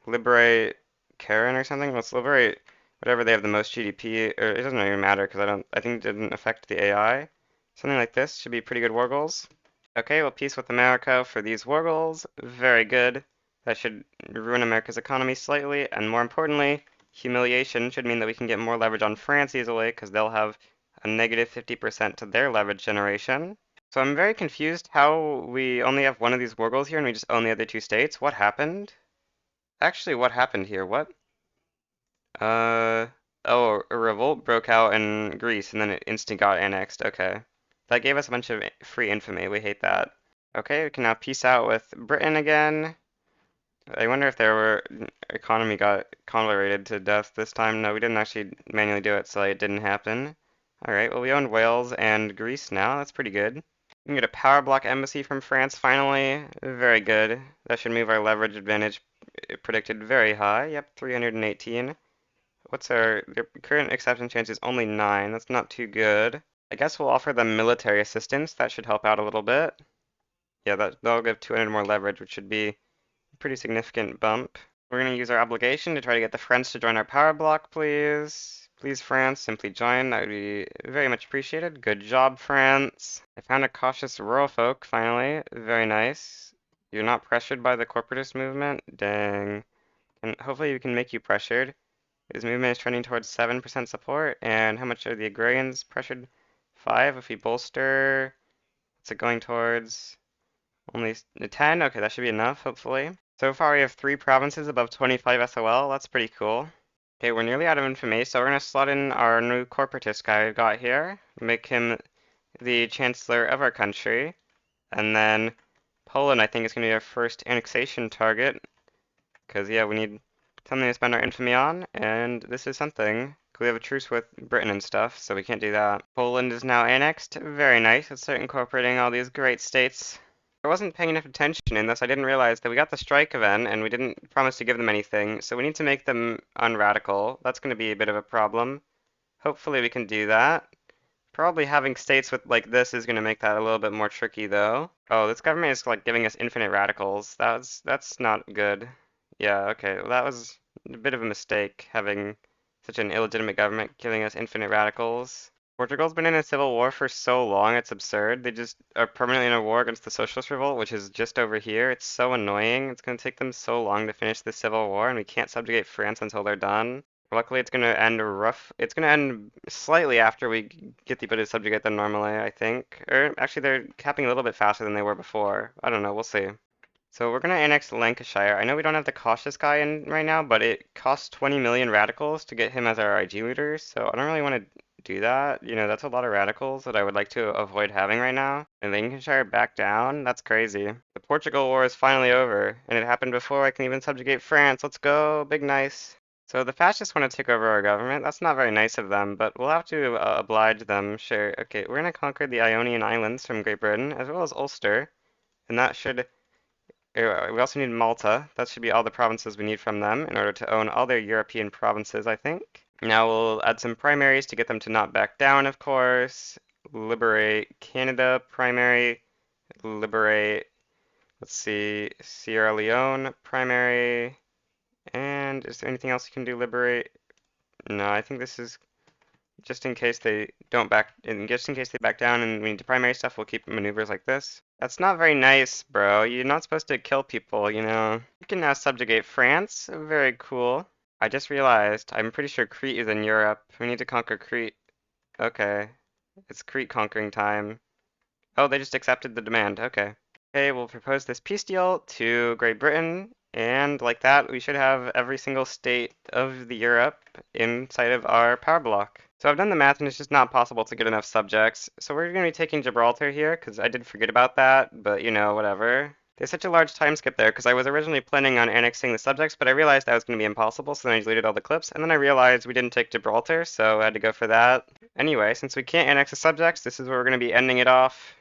liberate Karen or something. Let's liberate whatever they have the most GDP, or it doesn't even matter because I think it didn't affect the AI. Something like this should be pretty good war goals. Okay, well, peace with America for these war goals. Very good. That should ruin America's economy slightly, and more importantly, humiliation should mean that we can get more leverage on France easily, because they'll have a negative 50% to their leverage generation. So I'm very confused how we only have one of these war goals here and we just own the other 2 states. What happened? Actually, what happened here? What? Uh, oh, a revolt broke out in Greece and then it instant got annexed. Okay. That gave us a bunch of free infamy. We hate that. Okay, we can now peace out with Britain again. I wonder if their economy got conglomerated to death this time. No, we didn't actually manually do it, so it didn't happen. Alright, well we own Wales and Greece now. That's pretty good. We can get a power block embassy from France finally. Very good. That should move our leverage advantage predicted very high. Yep, 318. What's our current acceptance chance is only 9. That's not too good. I guess we'll offer them military assistance. That should help out a little bit. Yeah, that'll give 200 more leverage, which should be a pretty significant bump. We're going to use our obligation to try to get the French to join our power block, please. Please, France, simply join. That would be very much appreciated. Good job, France. I found a cautious rural folk, finally. Very nice. You're not pressured by the corporatist movement? Dang. And hopefully we can make you pressured. His movement is trending towards 7% support. And how much are the agrarians pressured? 5. If we bolster, what's it going towards? Only 10? Okay, that should be enough, hopefully. So far we have 3 provinces above 25 SOL. That's pretty cool. Okay, we're nearly out of information, so we're going to slot in our new corporatist guy we've got here. Make him the chancellor of our country. And then Poland, I think, is going to be our first annexation target. Because, yeah, we need something to spend our infamy on. And this is something. We have a truce with Britain and stuff, so we can't do that. Poland is now annexed. Very nice. Let's start incorporating all these great states. I wasn't paying enough attention in this. I didn't realize that we got the strike event and we didn't promise to give them anything, so we need to make them unradical. That's going to be a bit of a problem. Hopefully we can do that. Probably having states with like this is going to make that a little bit more tricky though. Oh, this government is like giving us infinite radicals. That's not good. Yeah, okay. Well, that was a bit of a mistake having such an illegitimate government giving us infinite radicals. Portugal's been in a civil war for so long, it's absurd. They just are permanently in a war against the Socialist Revolt, which is just over here. It's so annoying. It's going to take them so long to finish this civil war, and we can't subjugate France until they're done. Luckily, it's going to end rough. It's going to end slightly after we get the ability to subjugate them normally, I think. Or actually, they're capping a little bit faster than they were before. I don't know. We'll see. So we're gonna annex Lancashire. I know we don't have the cautious guy in right now, but it costs 20 million radicals to get him as our IG leader, so I don't really want to do that. You know, that's a lot of radicals that I would like to avoid having right now. And Lancashire back down? That's crazy. The Portugal War is finally over, and it happened before I can even subjugate France. Let's go, big nice. So the fascists want to take over our government. That's not very nice of them, but we'll have to oblige them. Sure. Okay, we're gonna conquer the Ionian Islands from Great Britain, as well as Ulster, and that should we also need Malta. That should be all the provinces we need from them in order to own all their European provinces, I think. Now we'll add some primaries to get them to not back down, of course. Liberate Canada primary. Liberate, let's see, Sierra Leone primary. And is there anything else you can do? Liberate? No, I think this is just in case they don't back, and just in case they back down and we need to primary stuff, we'll keep maneuvers like this. That's not very nice, bro. You're not supposed to kill people, you know. You can now subjugate France. Very cool. I just realized, I'm pretty sure Crete is in Europe. We need to conquer Crete. Okay. It's Crete conquering time. Oh, they just accepted the demand. Okay. Okay, we'll propose this peace deal to Great Britain, and like that, we should have every single state of the Europe inside of our power block. So I've done the math, and it's just not possible to get enough subjects. So we're going to be taking Gibraltar here, because I did forget about that, but you know, whatever. There's such a large time skip there, because I was originally planning on annexing the subjects, but I realized that was going to be impossible, so then I deleted all the clips, and then I realized we didn't take Gibraltar, so I had to go for that. Anyway, since we can't annex the subjects, this is where we're going to be ending it off.